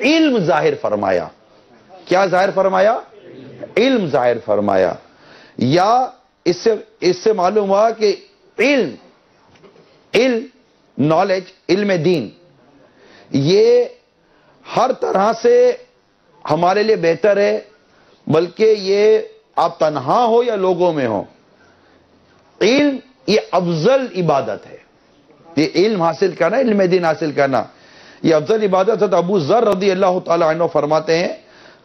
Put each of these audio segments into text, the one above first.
علم ظاہر فرمایا. کیا ظاہر فرمایا؟ علم ظاہر فرمایا. یا اس سے معلوم ہوا کہ علم نالج، علم دین، یہ ہر طرح سے ہمارے لیے بہتر ہے، بلکہ یہ آپ تنہا ہو یا لوگوں میں ہو، علم یہ افضل عبادت ہے. یہ علم حاصل کرنا، علم دین حاصل کرنا، یہ افضل عبادت ہے. تو ابو ذر رضی اللہ تعالی عنہ فرماتے ہیں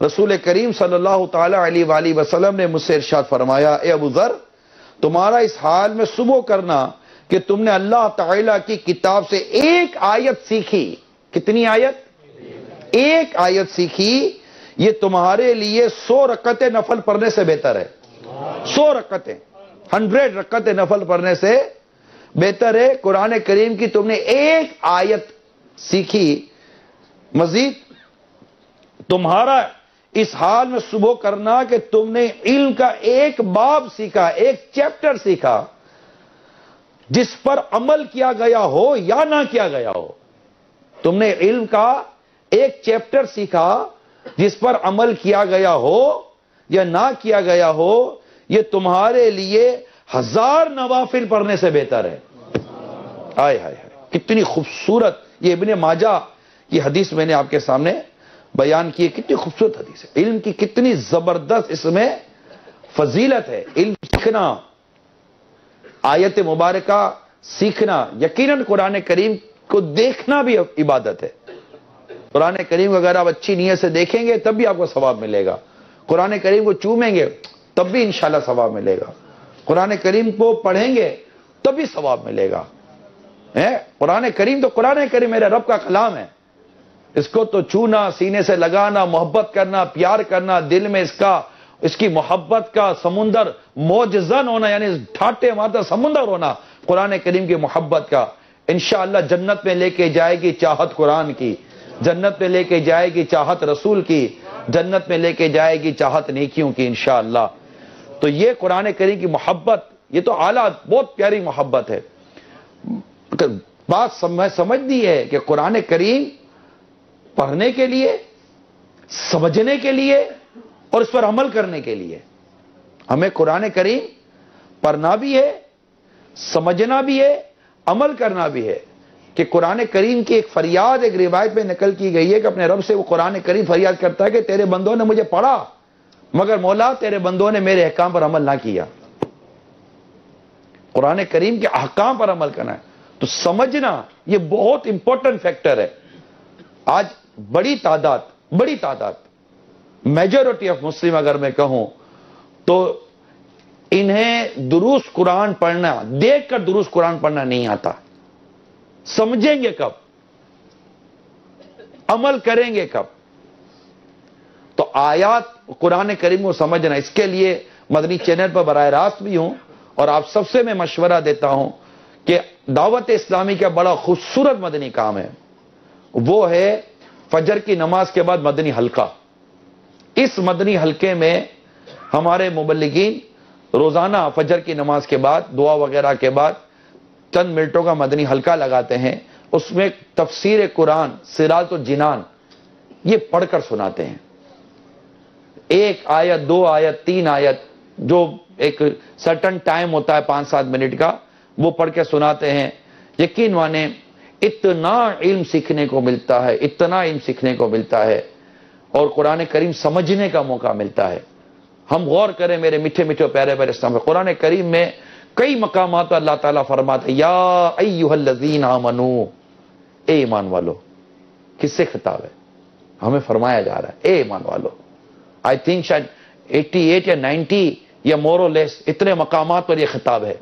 رسول کریم صلی اللہ تعالی علیہ وآلہ وسلم نے مجھ سے ارشاد فرمایا، اے ابو ذر، تمہارا اس حال میں صبح کرنا کہ تم نے اللہ تعالی کی کتاب سے ایک آیت سیکھی. کتنی آیت؟ ایک آیت سیکھی. یہ تمہارے لیے 100 رکعتیں نفل پڑھنے سے بہتر ہے. 100 رکعتیں، 100 رکعتیں نفل پڑھنے سے بہتر ہے. قرآن کریم کی تم نے ایک آیت سیکھی. مزید تمہارا اس حال میں صبح کرنا کہ تم نے علم کا ایک باب سیکھا، ایک چیپٹر سیکھا جس پر عمل کیا گیا ہو یا نہ کیا گیا ہو. تم نے علم کا ایک چیپٹر سیکھا جس پر عمل کیا گیا ہو یا نہ کیا گیا ہو، یہ تمہارے لیے 1000 نوافل پڑھنے سے بہتر ہے. آئے ہائے ہائے، کتنی خوبصورت یہ ابن ماجہ کی حدیث میں نے آپ کے سامنے بیان کی ہے. کتنی خوبصورت حدیث ہے. علم کی کتنی زبردست اس میں فضیلت ہے. علم سیکھنا، آیت مبارکہ سیکھنا، یقیناً قرآن کریم کو دیکھنا بھی عبادت ہے. قرآن کریم کو اگر آپ اچھی نیت سے دیکھیں گے تب بھی آپ کو ثواب ملے گا. قرآن کریم کو چومیں گے تب بھی انشاءاللہ ثواب ملے گا. قرآن کریم کو پڑھیں گے تب بھی ثواب ملے گا. قرآن کریم تو قرآن کریم میرے رب کا کلام ہے. اس کو تو چھونا، سینے سے لگانا، محبت کرنا، پیار کرنا، دل میں اس کی محبت کا سمندر موجزن ہونا، یعنی ٹھاٹے مارتا سمندر ہونا قرآن کریم کی محبت کا. انشاءاللہ جنت میں لے کے جائے گی چاہت قرآن کی، جنت میں لے کے جائے گی چاہت رسول کی، جنت میں لے کے جائے گی چاہت نیکیوں کی انشاءاللہ. تو یہ قرآن کریم کی محبت، یہ تو اعلیٰ بہت پیاری محبت ہے. بات سمجھ دی ہے کہ قرآن کریم پڑھنے کے لیے، سمجھنے کے لیے اور اس پر عمل کرنے کے لیے ہمیں قرآن کریم پڑھنا بھی ہے، سمجھنا بھی ہے، عمل کرنا بھی ہے. کہ قرآن کریم کی ایک فریاد ایک روایت میں نقل کی گئی ہے کہ اپنے رب سے وہ قرآن کریم فریاد کرتا ہے کہ تیرے بندوں نے مجھے پڑھا مگر مولا تیرے بندوں نے میرے احکام پر عمل نہ کیا. قرآن کریم کے احکام پر عمل کرنا ہے. تو سمجھنا یہ بہت امپورٹنٹ فیکٹر ہے. آج بڑی تعداد میجورٹی آف مسلم اگر میں کہوں تو انہیں دروس قرآن پڑھنا، دیکھ کر دروس قرآن پڑھنا نہیں آتا. سمجھیں گے کب؟ عمل کریں گے کب؟ تو آیات قرآن کریم کو سمجھنا، اس کے لیے مدنی چینل پر براہ راست بھی ہوں اور آپ سب سے میں مشورہ دیتا ہوں کہ دعوت اسلامی کا بڑا خوبصورت مدنی کام ہے، وہ ہے فجر کی نماز کے بعد مدنی حلقہ. اس مدنی حلقے میں ہمارے مبلغین روزانہ فجر کی نماز کے بعد دعا وغیرہ کے بعد چند منٹوں کا مدنی حلقہ لگاتے ہیں. اس میں تفسیر قرآن، سراج الجنان یہ پڑھ کر سناتے ہیں. ایک آیت، 2 آیت، 3 آیت، جو ایک سرٹن ٹائم ہوتا ہے 5-7 منٹ کا، وہ پڑھ کے سناتے ہیں. یقین مانیں اتنا علم سیکھنے کو ملتا ہے، اتنا علم سیکھنے کو ملتا ہے اور قرآن کریم سمجھنے کا موقع ملتا ہے. ہم غور کریں میرے میٹھے میٹھے پیارے پیارے اسلام، قرآن کریم میں کئی مقامات پر اللہ تعالیٰ فرماتے ہیں یا ایھا الذین آمنو، اے ایمان والو. کس سے خطاب ہے؟ ہمیں فرمایا جا رہا ہے اے ایمان والو. آئی تھنک شاید 88 یا 90 یا مور اور لیس اتنے مقامات پر یہ خطاب ہے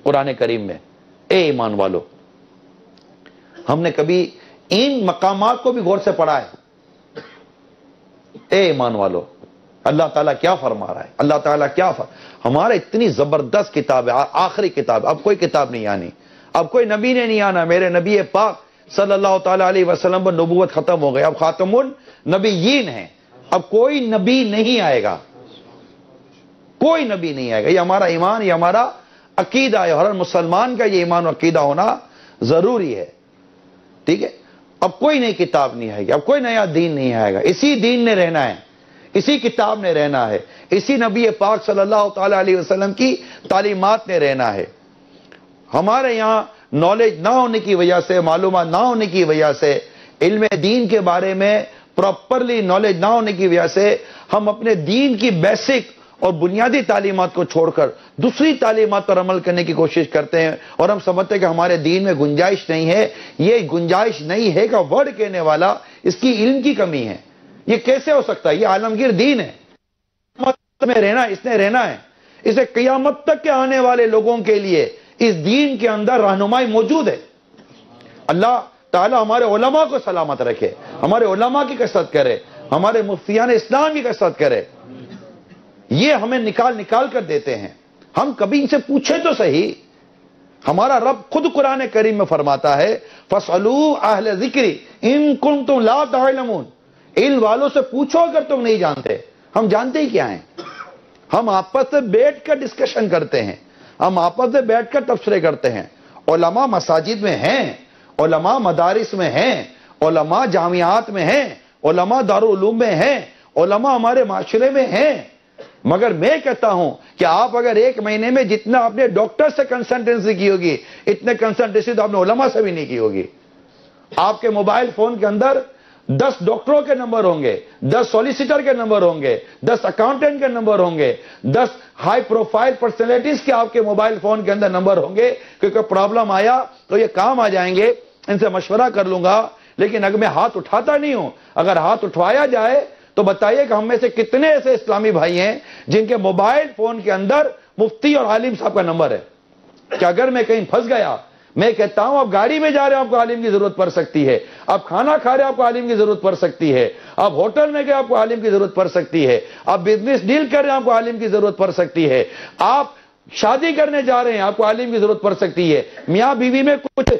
قرآن کریم میں، اے ایمان والو. ہم نے کبھی ان مقامات کو بھی غور سے پڑھا ہے؟ اے ایمان والو، اللہ تعالیٰ کیا فرما رہا ہے؟ اللہ تعالیٰ کیا ہمارا اتنی زبردست کتاب ہے، آخری کتاب. اب کوئی کتاب نہیں آنی، اب کوئی نبی نے نہیں آنا. میرے نبی پاک صلی اللہ تعالیٰ علیہ وسلم پر نبوت ختم ہو گئی، اب خاتم النبیین ہیں. اب کوئی نبی نہیں آئے گا، کوئی نبی نہیں آئے گا. یہ ہمارا ایمان، یہ ہمارا عقیدہ ہے. ہر مسلمان کا یہ ایمان و عقیدہ ہونا ضروری ہے. ٹھیک ہے. اب کوئی نئی کتاب نہیں آئے گی, اب کوئی نیا دین نہیں آئے گا, اسی دین نے رہنا ہے, اسی کتاب نے رہنا ہے, اسی نبی پاک صلی اللہ تعالی علیہ وسلم کی تعلیمات نے رہنا ہے. ہمارے یہاں نالج نہ ہونے کی وجہ سے, معلومات نہ ہونے کی وجہ سے, علم دین کے بارے میں پراپرلی نالج نہ ہونے کی وجہ سے ہم اپنے دین کی بیسک اور بنیادی تعلیمات کو چھوڑ کر دوسری تعلیمات پر عمل کرنے کی کوشش کرتے ہیں, اور ہم سمجھتے ہیں کہ ہمارے دین میں گنجائش نہیں ہے. یہ گنجائش نہیں ہے کا ورڈ کہنے والا اس کی علم کی کمی ہے. یہ کیسے ہو سکتا ہے؟ یہ عالمگیر دین ہے, میں رہنا, اس نے رہنا ہے, اسے قیامت تک کے آنے والے لوگوں کے لیے اس دین کے اندر رہنمائی موجود ہے. اللہ تعالی ہمارے علماء کو سلامت رکھے, ہمارے علماء کی کثرت کرے, ہمارے مفتیان اسلام کی کثرت کرے. یہ ہمیں نکال کر دیتے ہیں. ہم کبھی ان سے پوچھیں تو صحیح. ہمارا رب خود قرآن کریم میں فرماتا ہے فَاسْأَلُوا أَهْلَ الذِّكْرِ إِن كُنتُمْ لَا تَعْلَمُونَ, علم والوں سے پوچھو اگر تم نہیں جانتے. ہم جانتے ہی کیا ہیں؟ ہم آپس میں بیٹھ کر ڈسکشن کرتے ہیں, ہم آپس میں بیٹھ کر تبصرے کرتے ہیں. علماء مساجد میں ہیں, علماء مدارس میں ہیں, علماء جامعات میں ہیں, علماء دارالعلوم میں ہیں, علماء ہمارے معاشرے میں ہیں. مگر میں کہتا ہوں کہ آپ اگر ایک مہینے میں جتنا آپ نے ڈاکٹر سے کنسلٹنسی کی ہوگی اتنے کنسلٹنسی تو آپ نے علماء سے بھی نہیں کی ہوگی. آپ کے موبائل فون کے اندر 10 ڈاکٹروں کے نمبر ہوں گے, 10 سولیسیٹر کے نمبر ہوں گے, 10 اکاؤنٹنٹ کے نمبر ہوں گے, 10 ہائی پروفائل پرسنالٹیز کے آپ کے موبائل فون کے اندر نمبر ہوں گے. کیونکہ پرابلم آیا تو یہ کام آ جائیں گے, ان سے مشورہ کر لوں گا. لیکن اگر میں ہاتھ اٹھاتا نہیں ہوں, اگر ہاتھ اٹھوایا جائے تو بتائیے کہ ہم میں سے کتنے ایسے اسلامی بھائی ہیں جن کے موبائل فون کے اندر مفتی اور عالم صاحب کا نمبر ہے. کہ اگر میں کہیں پھنس گیا, میں کہتا ہوں آپ گاڑی میں جا رہے ہیں آپ کو عالم کی ضرورت پڑ سکتی ہے, آپ کھانا کھا رہے ہیں آپ کو عالم کی ضرورت پڑ سکتی ہے, آپ ہوٹل میں گئے آپ کو عالم کی ضرورت پڑ سکتی ہے, آپ بزنس ڈیل کر رہے ہیں آپ کو عالم کی ضرورت پڑ سکتی ہے, آپ شادی کرنے جا رہے ہیں آپ کو عالم کی ضرورت پڑ سکتی ہے, میاں بیوی میں کچھ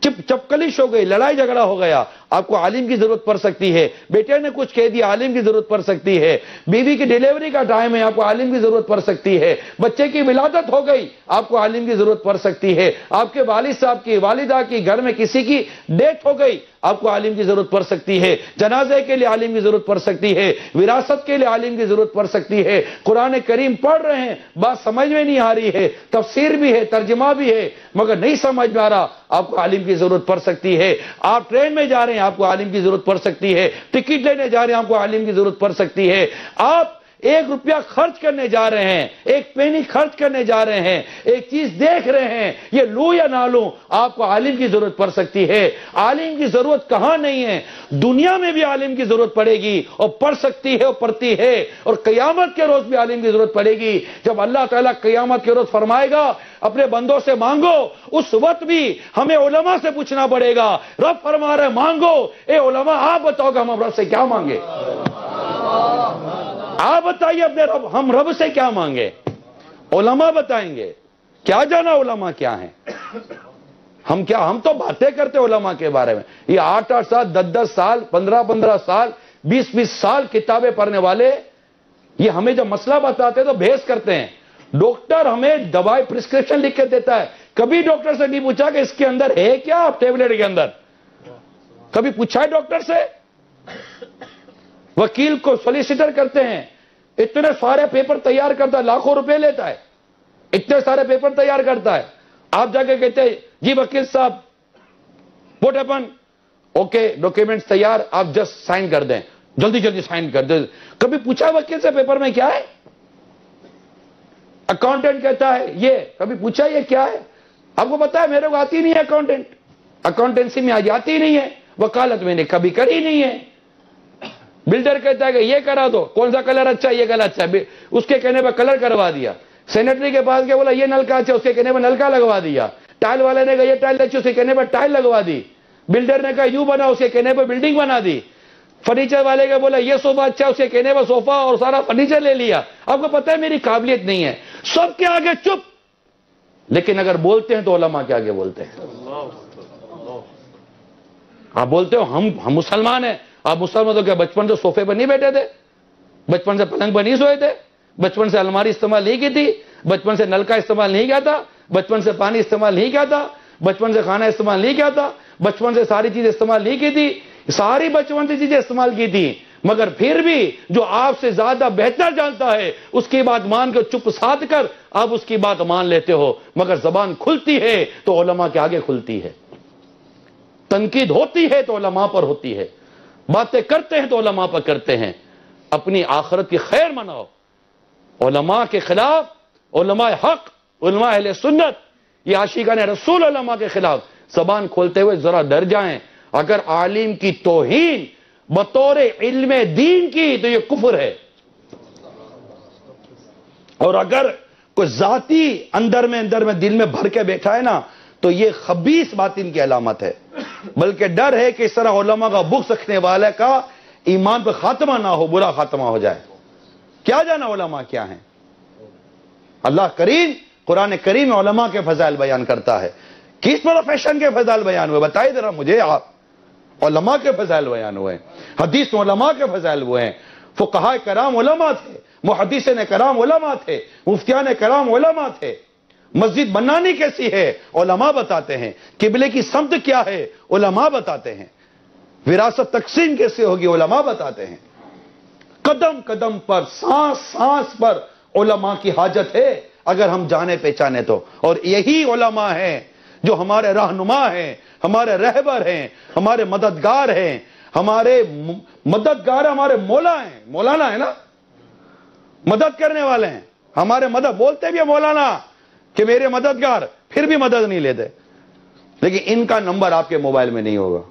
چپکلش ہو گئی, لڑائی جھگڑا ہو گیا, آپ کو عالم کی ضرورت پڑ سکتی ہے, بیٹے نے کچھ کہہ دیا عالم کی ضرورت پڑ سکتی ہے, بیوی کی ڈیلیوری کا ٹائم ہے آپ کو عالم کی ضرورت پڑ سکتی ہے, بچے کی ولادت ہو گئی آپ کو عالم کی ضرورت پڑ سکتی ہے, آپ کے والد صاحب کی, والدہ کی, گھر میں کسی کی ڈیتھ ہو گئی آپ کو عالم کی ضرورت پڑ سکتی ہے, جنازے کے لیے عالم کی ضرورت پڑ سکتی ہے, وراثت کے لیے عالم کی ضرورت پڑ سکتی ہے. قرآن کریم پڑھ رہے ہیں, بات سمجھ میں نہیں آ رہی ہے, تفسیر بھی ہے, ترجمہ بھی ہے, مگر نہیں سمجھ میں آ رہا, آپ کو عالم کی ضرورت پڑ سکتی ہے. آپ ٹرین میں جا رہے ہیں آپ کو عالم کی ضرورت پڑ سکتی ہے, ٹکٹ لینے جا رہے ہیں آپ کو عالم کی ضرورت پڑ سکتی ہے. آپ 1 روپیہ خرچ کرنے جا رہے ہیں, 1 پینی خرچ کرنے جا رہے ہیں, ایک چیز دیکھ رہے ہیں, یہ لوں یا نہ لوں, آپ کو عالم کی ضرورت پڑ سکتی ہے. عالم کی ضرورت کہاں نہیں ہے, دنیا میں بھی عالم کی ضرورت پڑے گی, اور پڑ سکتی ہے اور پڑتی ہے, اور قیامت کے روز بھی عالم کی ضرورت پڑے گی. جب اللہ تعالیٰ قیامت کے روز فرمائے گا اپنے بندوں سے مانگو, اس وقت بھی ہمیں علماء سے پوچھنا پڑے گا. رب فرما رہے مانگو, اے علماء آپ بتاؤ کہ ہم رب سے کیا مانگے, آپ بتائیے اپنے رب, ہم رب سے کیا مانگے. علماء بتائیں گے, کیا جانا علماء کیا ہیں. ہم تو باتیں کرتے علماء کے بارے میں. یہ 8-8 سال, 10-10 سال, 15-15 سال, 20-20 سال کتابیں پڑھنے والے, یہ ہمیں جب مسئلہ بتاتے تو بحث کرتے ہیں. ڈاکٹر ہمیں دوائی پرسکرپشن لکھ کے دیتا ہے, کبھی ڈاکٹر سے نہیں پوچھا کہ اس کے اندر ہے کیا ٹیبلٹ کے اندر, کبھی پوچھا ہے ڈاکٹر سے. وکیل کو سولیسیٹر کرتے ہیں, اتنے سارے پیپر تیار کرتا ہے, لاکھوں روپے لیتا ہے, اتنے سارے پیپر تیار کرتا ہے. آپ جا کے کہتے ہیں جی وکیل صاحب واٹ ہیپن, اوکے ڈاکیومنٹس تیار, آپ جسٹ سائن کر دیں, جلدی جلدی سائن کر دیں. کبھی پوچھا ہے وکیل سے پیپر میں کیا ہے. اکاؤنٹنٹ کہتا ہے یہ, کبھی پوچھا یہ کیا ہے. آپ کو پتا ہے میرے کو آتی نہیں ہے اکاؤنٹنٹ, اکاؤنٹنسی میں آج آتی نہیں ہے, وکالت میں نے کبھی کری نہیں ہے. بلڈر کہتا ہے کہ یہ کرا دو, کون سا کلر اچھا, یہ کلر اچھا, اس کے کہنے پر کلر کروا دیا. سینیٹری کے پاس گیا, بولا یہ نلکا اچھا, اس کے کہنے پر نلکا لگوا دیا. ٹائل والے نے کہا یہ ٹائل اچھی, اس کے کہنے پر ٹائل لگوا دی. بلڈر نے کہا یوں بنا, اس کے کہنے پر بلڈنگ بنا دی. فرنیچر والے کا بولا یہ صوفہ اچھا, اس کے کہنے پر صوفہ اور سارا فرنیچر لے لیا. آپ کو پتا ہے میری قابلیت نہیں ہے. سب کے آگے چپ, لیکن اگر بولتے ہیں تو علماء کے آگے بولتے ہیں. آپ بولتے ہو ہم مسلمان ہیں, آپ مسلمان تو کیا بچپن سے صوفے پر نہیں بیٹھے تھے, بچپن سے پلنگ پر نہیں سوئے تھے, بچپن سے الماری استعمال نہیں کی تھی, بچپن سے نلکا استعمال نہیں کیا تھا, بچپن سے پانی استعمال نہیں کیا تھا, بچپن سے کھانا استعمال نہیں کیا تھا, بچپن سے ساری چیزیں استعمال نہیں کی تھی؟ ساری بچپن سے چیزیں استعمال کی تھی، مگر پھر بھی جو آپ سے زیادہ بہتر جانتا ہے اس کی بات مان کر چپ سادھ کر آپ اس کی بات مان لیتے ہو، مگر زبان کھلتی ہے تو علماء کے آگے کھلتی ہے، تنقید ہوتی ہے تو علماء پر ہوتی ہے، باتیں کرتے ہیں تو علماء پر کرتے ہیں۔ اپنی آخرت کی خیر مناؤ، علماء کے خلاف، علماء حق، علماء اہل سنت، یہ عاشقان رسول علماء کے خلاف زبان کھولتے ہوئے ذرا ڈر جائیں۔ اگر عالم کی توہین بطور علم دین کی تو یہ کفر ہے، اور اگر کوئی ذاتی اندر میں دل میں بھر کے بیٹھا ہے نا تو یہ خبیث باطن کی علامت ہے، بلکہ ڈر ہے کہ اس طرح علماء کا بغض رکھنے والے کا ایمان پہ خاتمہ نہ ہو، برا خاتمہ ہو جائے۔ کیا جانا علماء کیا ہیں؟ اللہ کریم قرآن کریم میں علماء کے فضائل بیان کرتا ہے۔ کس پروفیشن کے فضائل بیان ہوئے بتائیے ذرا مجھے آپ؟ علماء کے فضائل بیان ہوئے، حدیث میں علماء کے فضائل ہوئے ہیں، فقہاء کرام علماء تھے، محدثین کرام علماء تھے، مفتیان کرام علماء تھے۔ مسجد بنانی کیسی ہے علماء بتاتے ہیں، قبلے کی سمت کیا ہے علماء بتاتے ہیں، وراثت تقسیم کیسے ہوگی علماء بتاتے ہیں۔ قدم قدم پر، سانس سانس پر علماء کی حاجت ہے اگر ہم جانے پہچانے تو، اور یہی علماء ہیں جو ہمارے رہنما ہیں، ہمارے رہبر ہیں، ہمارے مددگار ہیں، ہمارے مددگار ہمارے مولا ہیں، مولانا ہے نا، مدد کرنے والے ہیں ہمارے، مدد بولتے بھی ہیں مولانا کہ میرے مددگار، پھر بھی مدد نہیں لیتے، لیکن ان کا نمبر آپ کے موبائل میں نہیں ہوگا،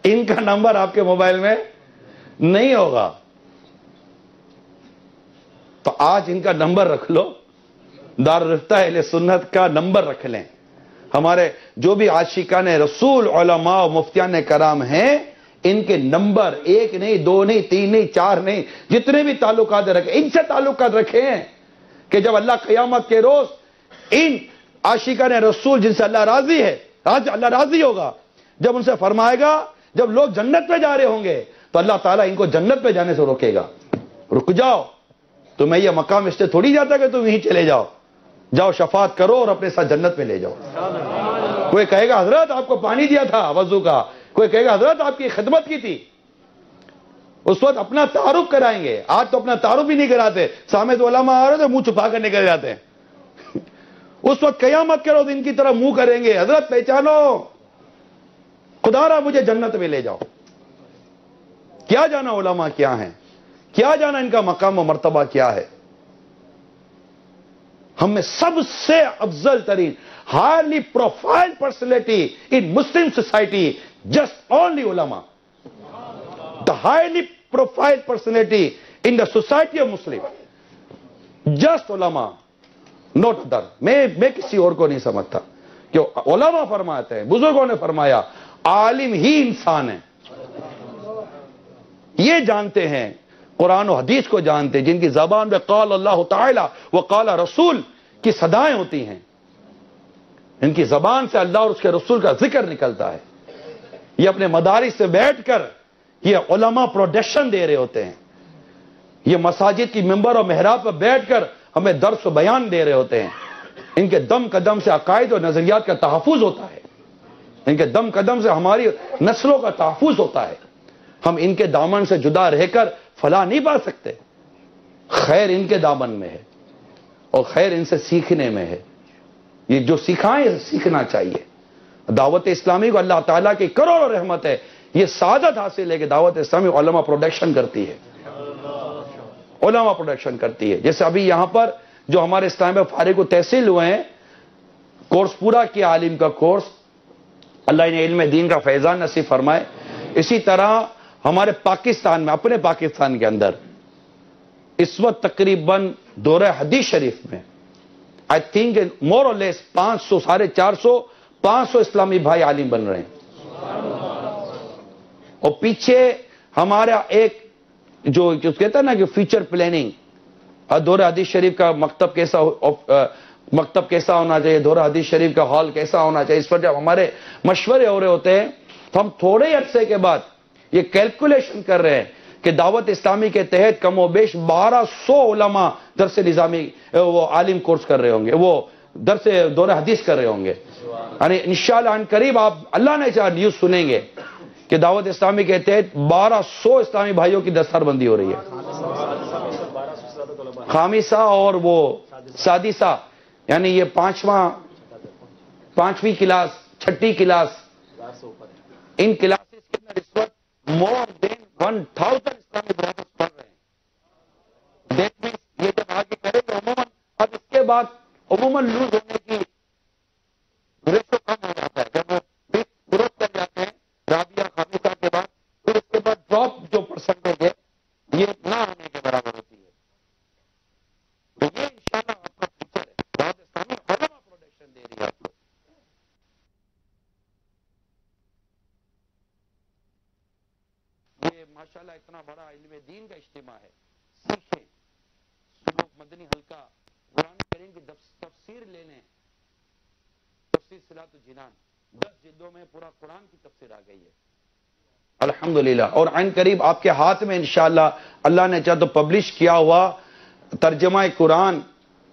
ان کا نمبر آپ کے موبائل میں نہیں ہوگا، تو آج ان کا نمبر رکھ لو، دارالرفتہ اہل سنت کا نمبر رکھ لیں۔ ہمارے جو بھی عاشقان رسول علماء و مفتیان کرام ہیں ان کے نمبر 1 نہیں 2 نہیں 3 نہیں 4 نہیں، جتنے بھی تعلقات رکھیں ان سے تعلقات رکھیں کہ جب اللہ قیامت کے روز ان عاشقان رسول جن سے اللہ راضی ہے، آج اللہ راضی ہوگا، جب ان سے فرمائے گا، جب لوگ جنت پہ جا رہے ہوں گے تو اللہ تعالیٰ ان کو جنت پہ جانے سے روکے گا، رک جاؤ، تمہیں یہ مقام اس سے تھوڑی جاتا کہ تم یہیں چلے جاؤ، جاؤ شفاعت کرو اور اپنے ساتھ جنت میں لے جاؤ۔ کوئی کہے گا حضرت آپ کو پانی دیا تھا وضو کا، کوئی کہے گا حضرت آپ کی خدمت کی تھی، اس وقت اپنا تعارف کرائیں گے، آج تو اپنا تعارف بھی نہیں کراتے، سامنے تو علماء آ رہے تھے منہ چھپا کر نکل جاتے ہیں، اس وقت قیامت کے روز ان کی طرف منہ کریں گے، حضرت پہچانو، خدا را مجھے جنت میں لے جاؤ۔ کیا جانا علماء کیا ہیں، کیا جانا ان کا مقام و مرتبہ کیا ہے۔ ہم میں سب سے افضل ترین highly profile personality in Muslim society just only علماء، the highly profile personality in the society of Muslim just علماء not other۔ میں کسی اور کو نہیں سمجھتا، کہ علماء فرماتے ہیں، بزرگوں نے فرمایا عالم ہی انسان ہے، یہ جانتے ہیں، قرآن و حدیث کو جانتے ہیں، جن کی زبان میں قال اللہ تعالی و قال رسول کی صدائیں ہوتی ہیں، ان کی زبان سے اللہ اور اس کے رسول کا ذکر نکلتا ہے، یہ اپنے مدارس سے بیٹھ کر یہ علماء پروڈکشن دے رہے ہوتے ہیں، یہ مساجد کی ممبر اور محراب پر بیٹھ کر ہمیں درس و بیان دے رہے ہوتے ہیں، ان کے دم قدم سے عقائد و نظریات کا تحفظ ہوتا ہے، ان کے دم قدم سے ہماری نسلوں کا تحفظ ہوتا ہے، ہم ان کے دامن سے جدا رہ کر فلاح نہیں پا سکتے، خیر ان کے دامن میں ہے اور خیر ان سے سیکھنے میں ہے، یہ جو سکھائیں سیکھنا چاہیے۔ دعوت اسلامی کو اللہ تعالیٰ کی کروڑوں رحمت ہے، یہ سعادت حاصل ہے کہ دعوت اسلامی علماء پروڈکشن کرتی ہے، علماء پروڈکشن کرتی ہے۔ جیسے ابھی یہاں پر جو ہمارے اسلام میں فارغ التحصیل ہوئے ہیں، کورس پورا کیا عالم کا کورس، اللہ انہیں علم دین کا فیضان نصیب فرمائے۔ اسی طرح ہمارے پاکستان میں، اپنے پاکستان کے اندر اس وقت تقریباً دورہ حدیث شریف میں آئی تھنک مور اور لیس 500 450 500 اسلامی بھائی عالم بن رہے ہیں، اور پیچھے ہمارا ایک جو کہتا ہے نا کہ فیوچر پلاننگ، دورہ حدیث شریف کا مکتب کیسا ہونا چاہیے، دورہ حدیث شریف کا ہال کیسا ہونا چاہیے، اس پر جب ہمارے مشورے ہو رہے ہوتے ہیں تو ہم تھوڑے عرصے کے بعد یہ کیلکولیشن کر رہے ہیں کہ دعوت اسلامی کے تحت کم و بیش 1200 علماء درس نظامی وہ عالم کورس کر رہے ہوں گے، وہ درس دور حدیث کر رہے ہوں گے. یعنی انشاءاللہ ان قریب آپ اللہ نے چاہا نیوز سنیں گے کہ دعوت اسلامی کے تحت 1200 اسلامی بھائیوں کی دستار بندی ہو رہی ہے. خامسہ اور وہ سادسہ یعنی یہ پانچویں کلاس، چھٹی کلاس، ان کلاسز کے اندر اس وقت مور دین 1000 اسلامی برادرز پڑھ رہے ہیں. دیٹ مینس یہ جب آگے کریں گے عموماً اب اس کے بعد عموماً لوز ہونے کی ریشو کم ہو جاتا ہے. جب وہ گروتھ کر جاتے ہیں رابعہ خامسہ کے بعد پھر اس کے بعد ڈراپ جو پرسنٹیج ہے یہ نہ ہونے کے برابر ہوتی ہے. تو یہ انشاءاللہ آپ کا فیوچر ہے. دعوت اسلامی علما پروڈکشن دے رہی ہے آپ کو. یہ ماشاءاللہ اتنا بڑا علم دین کا اجتماع ہے. سیکھیں. سلوک مدنی حلقہ قرآن کریم کی تفسیر لے لیں. تفسیر صلاۃ الجنان 10 جلدوں میں پورا قرآن کی تفسیر آ گئی ہے الحمدللہ. اور عین قریب آپ کے ہاتھ میں انشاءاللہ اللہ نے چاہ تو پبلش کیا ہوا ترجمہ قرآن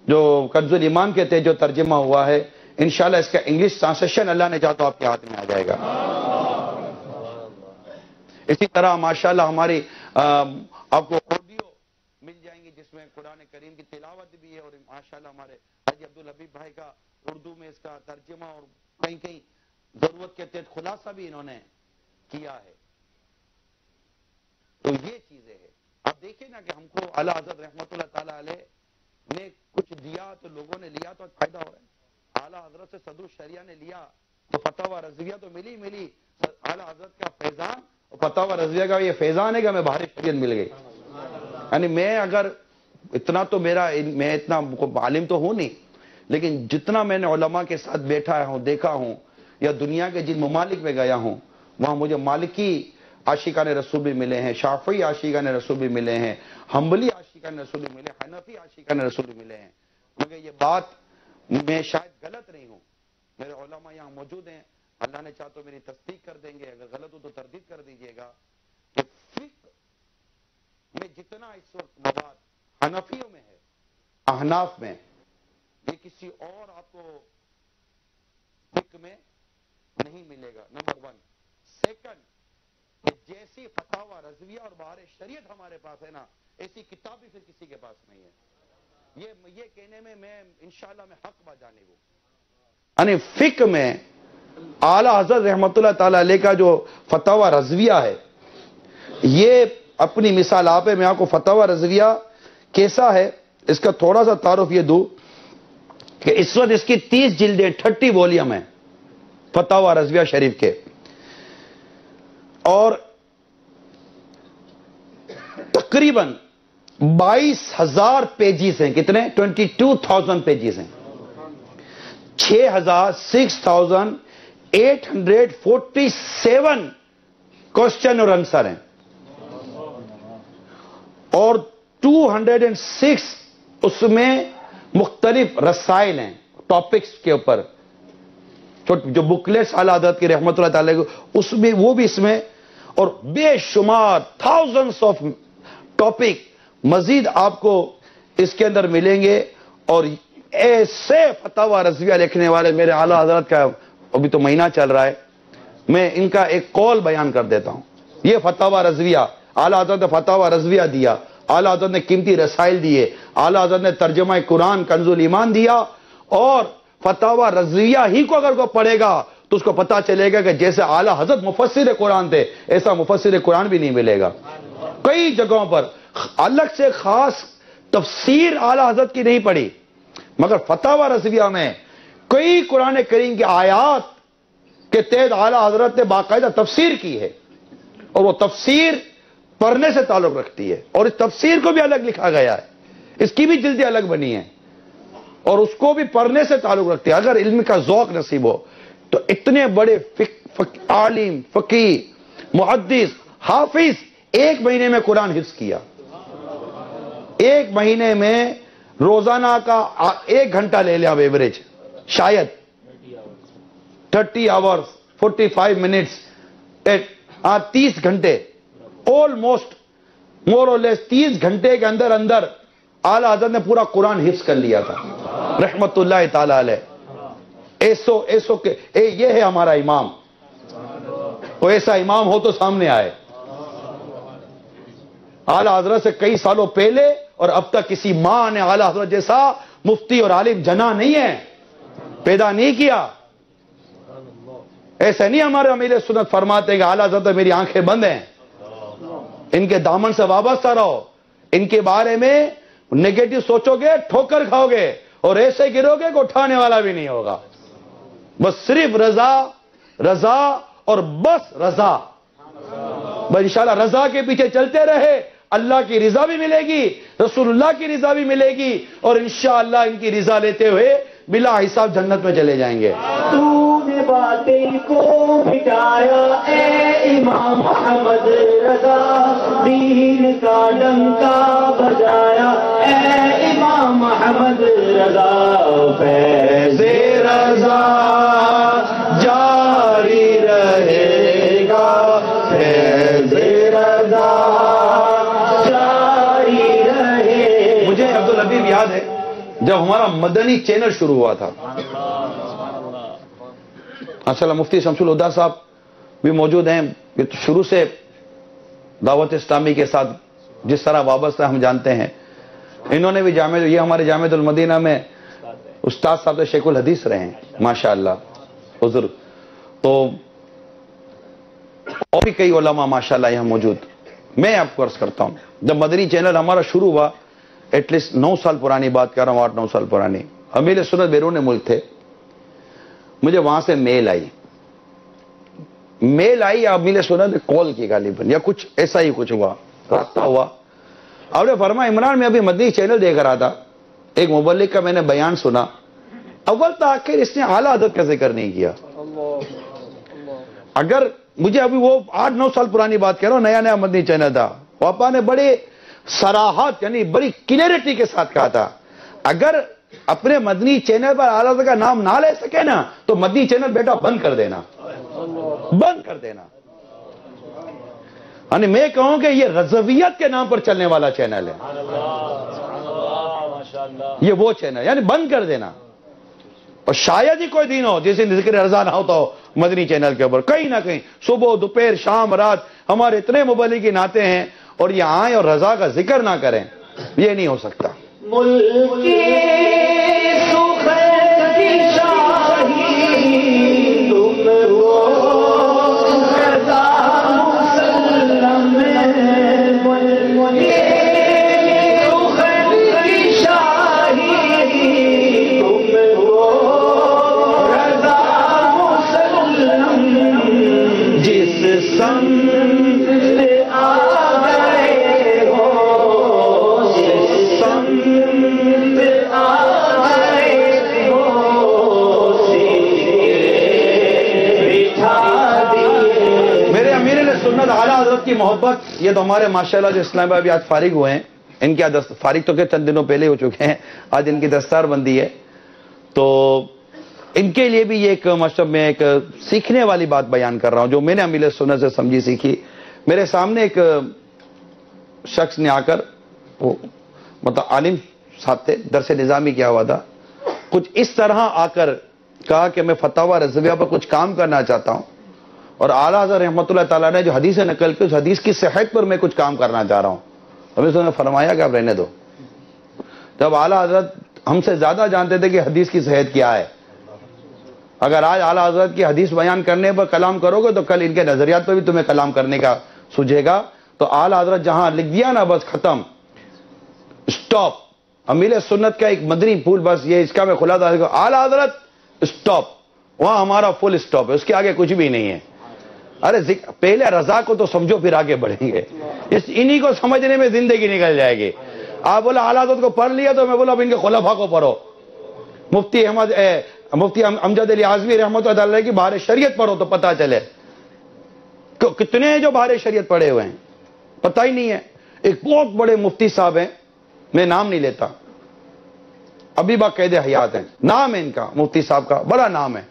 جو کنز الایمان کے تحت جو ترجمہ ہوا ہے انشاءاللہ اس کا انگلش ٹرانسلیشن اللہ نے چاہ تو آپ کے ہاتھ میں آ جائے گا. اسی طرح ماشاءاللہ ہماری آپ کو آڈیو مل جائیں گی جس میں قرآن کریم کی تلاوت بھی ہے اور ماشاءاللہ ہمارے حاجی عبدالحبیب بھائی کا اردو میں اس کا ترجمہ اور کہیں کہیں ضرورت کے تحت خلاصہ بھی انہوں نے کیا ہے. تو یہ چیزیں ہیں. آپ دیکھیں نا کہ ہم کو اعلیٰ حضرت رحمۃ اللہ تعالی علیہ نے کچھ دیا تو لوگوں نے لیا تو فائدہ ہو رہا ہے. اعلیٰ حضرت سے صدر الشریعہ نے لیا تو فتاوی رضویہ تو ملی اعلیٰ حضرت کا فیضان اور فتاوی رضویہ کا یہ فیضان ہے کہ ہمیں بحر شریعت مل گئی. یعنی میں اگر اتنا تو میں اتنا عالم تو ہوں نہیں لیکن جتنا میں نے علماء کے ساتھ بیٹھا ہوں دیکھا ہوں یا دنیا کے جن ممالک میں گیا ہوں وہاں مجھے مالکی عاشقان رسول بھی ملے ہیں، شافعی عاشقان رسول بھی ملے ہیں، حنبلی عاشقان رسول بھی ملے ہیں، حنفی عاشقان رسول بھی ملے ہیں. مگر یہ بات میں شاید غلط نہیں ہوں. میرے علماء یہاں موجود ہیں. اللہ نے چاہ تو میری تصدیق کر دیں گے. اگر غلط ہو تو تردید کر دیجئے گا کہ فقہ میں جتنا اس وقت مواد حنفیوں میں ہے، احناف میں، یہ کسی اور آپ کو فقہ میں نہیں ملے گا. نمبر 1. سیکنڈ، جیسی فتاوی رضویہ اور بحر شریعت ہمارے پاس ہے نا ایسی کتاب بھی پھر کسی کے پاس نہیں ہے. یہ کہنے میں انشاءاللہ میں حق بجانب ہوں. یعنی فقہ میں اعلیٰ حضرت رحمۃ اللہ تعالی علیہ کا جو فتاوی رضویہ ہے یہ اپنی مثال آپ ہے. میں آپ کو فتاوی رضویہ کیسا ہے اس کا تھوڑا سا تعارف یہ دوں کہ اس وقت اس کی 30 جلدیں 30 والیوم ہیں فتاوی رضویہ شریف کے اور تقریباً 22,000 پیجز ہیں. کتنے؟ 22,000 پیجز ہیں. 6,847 کوسچن اور آنسر ہیں اور 206 اس میں مختلف رسائل ہیں ٹاپکس کے اوپر جو بکلیٹس اعلیٰ حضرت کی رحمت اللہ تعالی اس میں وہ بھی اس میں اور بے شمار thousands of ٹاپک مزید آپ کو اس کے اندر ملیں گے. اور ایسے فتاوی رضویہ لکھنے والے میرے اعلیٰ حضرت کا ابھی تو مہینہ چل رہا ہے میں ان کا ایک قول بیان کر دیتا ہوں. یہ فتاوی رضویہ اعلیٰ حضرت نے فتاوی رضویہ دیا، اعلیٰ حضرت نے قیمتی رسائل دیے، اعلیٰ حضرت نے ترجمہ قرآن کنز الایمان دیا. اور فتاوی رضویہ ہی کو اگر کوئی پڑھے گا تو اس کو پتا چلے گا کہ جیسے اعلیٰ حضرت مفسر قرآن تھے ایسا مفسر قرآن بھی نہیں ملے گا. کئی جگہوں پر الگ سے خاص تفسیر اعلیٰ حضرت کی نہیں پڑھی مگر فتاوی رضویہ میں کئی قرآن کریم کی آیات کے تحت اعلیٰ حضرت نے باقاعدہ تفسیر کی ہے اور وہ تفسیر پڑھنے سے تعلق رکھتی ہے اور اس تفسیر کو بھی الگ لکھا گیا ہے. اس کی بھی جلدیں الگ بنی ہیں اور اس کو بھی پڑھنے سے تعلق رکھتی ہے. اگر علم کا ذوق نصیب ہو تو اتنے بڑے عالم، فقیہ، محدث، حافظ 1 مہینے میں قرآن حفظ کیا. 1 مہینے میں روزانہ کا 1 گھنٹہ لے لیں اب ایوریج شاید 30 آورز 45 منٹس 30 گھنٹے آلموسٹ مور اور لیس 30 گھنٹے کے اندر اعلیٰ حضرت نے پورا قرآن حفظ کر لیا تھا. رحمت اللہ تعالی علیہ. ایسو کے یہ ہے ہمارا امام. وہ ایسا امام ہو تو سامنے آئے. اعلیٰ حضرت سے کئی سالوں پہلے اور اب تک کسی ماں نے اعلیٰ حضرت جیسا مفتی اور عالم جنا نہیں ہے, پیدا نہیں کیا. ایسا نہیں ہمارے امیر سنت فرماتے کہ اعلیٰ حضرت میری آنکھیں بند ہیں, ان کے دامن سے وابستہ رہو, ان کے بارے میں نیگیٹو سوچو گے ٹھوکر کھاؤ گے, اور ایسے گرو گے کہ اٹھانے والا بھی نہیں ہوگا. بس صرف رضا رضا اور بس رضا. بس انشاءاللہ رضا کے پیچھے چلتے رہے, اللہ کی رضا بھی ملے گی, رسول اللہ کی رضا بھی ملے گی, اور انشاءاللہ ان کی رضا لیتے ہوئے بلا حساب جنت میں چلے جائیں گے. تو نے باطل کو مٹایا اے امام محمد رضا, دین کا ڈنکا بجایا اے امام محمد رضا, فیض رضا جاری رہے گا, فیض رضا جاری رہے. مجھے عبدالحبیب یاد ہے جب ہمارا مدنی چینل شروع ہوا تھا, ماشاءاللہ مفتی شمس الہدا صاحب بھی موجود ہیں. یہ تو شروع سے دعوت اسلامی کے ساتھ جس طرح وابستہ ہم جانتے ہیں, انہوں نے بھی یہ ہمارے جامعۃ المدینہ میں استاد صاحب سے شیخ الحدیث رہے ہیں ماشاءاللہ حضور. تو اور بھی کئی علماء ماشاءاللہ یہاں موجود. میں آپ کو عرض کرتا ہوں, جب مدنی چینل ہمارا شروع ہوا, ایٹ لیسٹ 9 سال پرانی بات کر رہا ہوں, 8-9 سال پرانی, امیر سنت بیرون ملک تھے. مجھے وہاں سے میل آئی امیر سنت نے کال کی غالباً, یا کچھ ایسا ہی کچھ ہوا, رابطہ ہوا. آپ نے فرمایا عمران میں ابھی مدنی چینل دیکھ رہا تھا, ایک مبلغ کا میں نے بیان سنا, اول تاخیر اس نے اعلیٰ حضرت کا ذکر نہیں کیا. اگر مجھے ابھی وہ 8-9 سال پرانی بات کہہ رہا ہوں, نیا مدنی چینل تھا, پاپا نے بڑے صراحت یعنی بڑی کلیئرٹی کے ساتھ کہا تھا, اگر اپنے مدنی چینل پر اعلیٰ حضرت کا نام نہ لے سکے نا تو مدنی چینل بیٹا بند کر دینا, بند کر دینا. یعنی میں کہوں کہ یہ رضویت کے نام پر چلنے والا چینل ہے, یہ وہ چینل, یعنی بند کر دینا. اور شاید ہی کوئی دن ہو جس دن ذکر رضا نہ ہوتا ہو مدنی چینل کے اوپر, کہیں نہ کہیں صبح دوپہر شام رات ہمارے اتنے مبلغین آتے ہیں اور یہ آئیں اور رضا کا ذکر نہ کریں, یہ نہیں ہو سکتا. ملک کی سخن کی شاہی تم ہو رضا مسلم, ملک کی سخن کی شاہی تم ہو رضا مسلم, جس سمت آ گئے ہو سنت اعلیٰ حضرت کی محبت. یہ تو ہمارے ماشاءاللہ جو اسلام آباد آج فارغ ہوئے ہیں, ان کی فارغ تو کہ چند دنوں پہلے ہو چکے ہیں, آج ان کی دستار بندی ہے. تو ان کے لیے بھی یہ ایک مطلب میں ایک سیکھنے والی بات بیان کر رہا ہوں جو میں نے امیر سنت سے سمجھی سیکھی. میرے سامنے ایک شخص نے آ کر, وہ مطلب عالم صاحب تھے, درس نظامی کیا ہوا تھا, کچھ اس طرح آ کر کہا کہ میں فتاوی رضویہ پر کچھ کام کرنا چاہتا ہوں, اور اعلیٰ حضرت رحمۃ اللہ تعالیٰ نے جو حدیث نقل کی اس حدیث کی صحت پر میں کچھ کام کرنا چاہ رہا ہوں. امیر صاحب نے فرمایا کہ آپ رہنے دو. جب اعلیٰ حضرت ہم سے زیادہ جانتے تھے کہ حدیث کی صحت کیا ہے, اگر آج اعلیٰ حضرت کی حدیث بیان کرنے پر کلام کرو گے تو کل ان کے نظریات پر بھی تمہیں کلام کرنے کا سوجھے گا. تو اعلیٰ حضرت جہاں لکھ دیا نا بس ختم, اسٹاپ. امیر سنت کا ایک مدنی پھول, بس یہ اس کا میں خلاصہ اعلیٰ حضرت اسٹاپ, وہاں ہمارا فل اسٹاپ ہے, اس کے آگے کچھ بھی نہیں ہے. ارے پہلے رضا کو تو سمجھو پھر آگے بڑھیں گے, انہی کو سمجھنے میں زندگی نکل جائے گی. آپ بولا اعلیٰ حضرت کو پڑھ لیا تو میں بولا اب ان کے خلفاء کو پڑھو, مفتی امجد علی اعظمی رحمۃ اللہ علیہ کی بہار شریعت پڑھو تو پتہ چلے کتنے جو بہار شریعت پڑھے ہوئے ہیں پتہ ہی نہیں ہے. ایک بہت بڑے مفتی صاحب ہیں, میں نام نہیں لیتا, ابھی باقاعدہ حیات ہیں, نام ہے ان کا, مفتی صاحب کا بڑا نام ہے.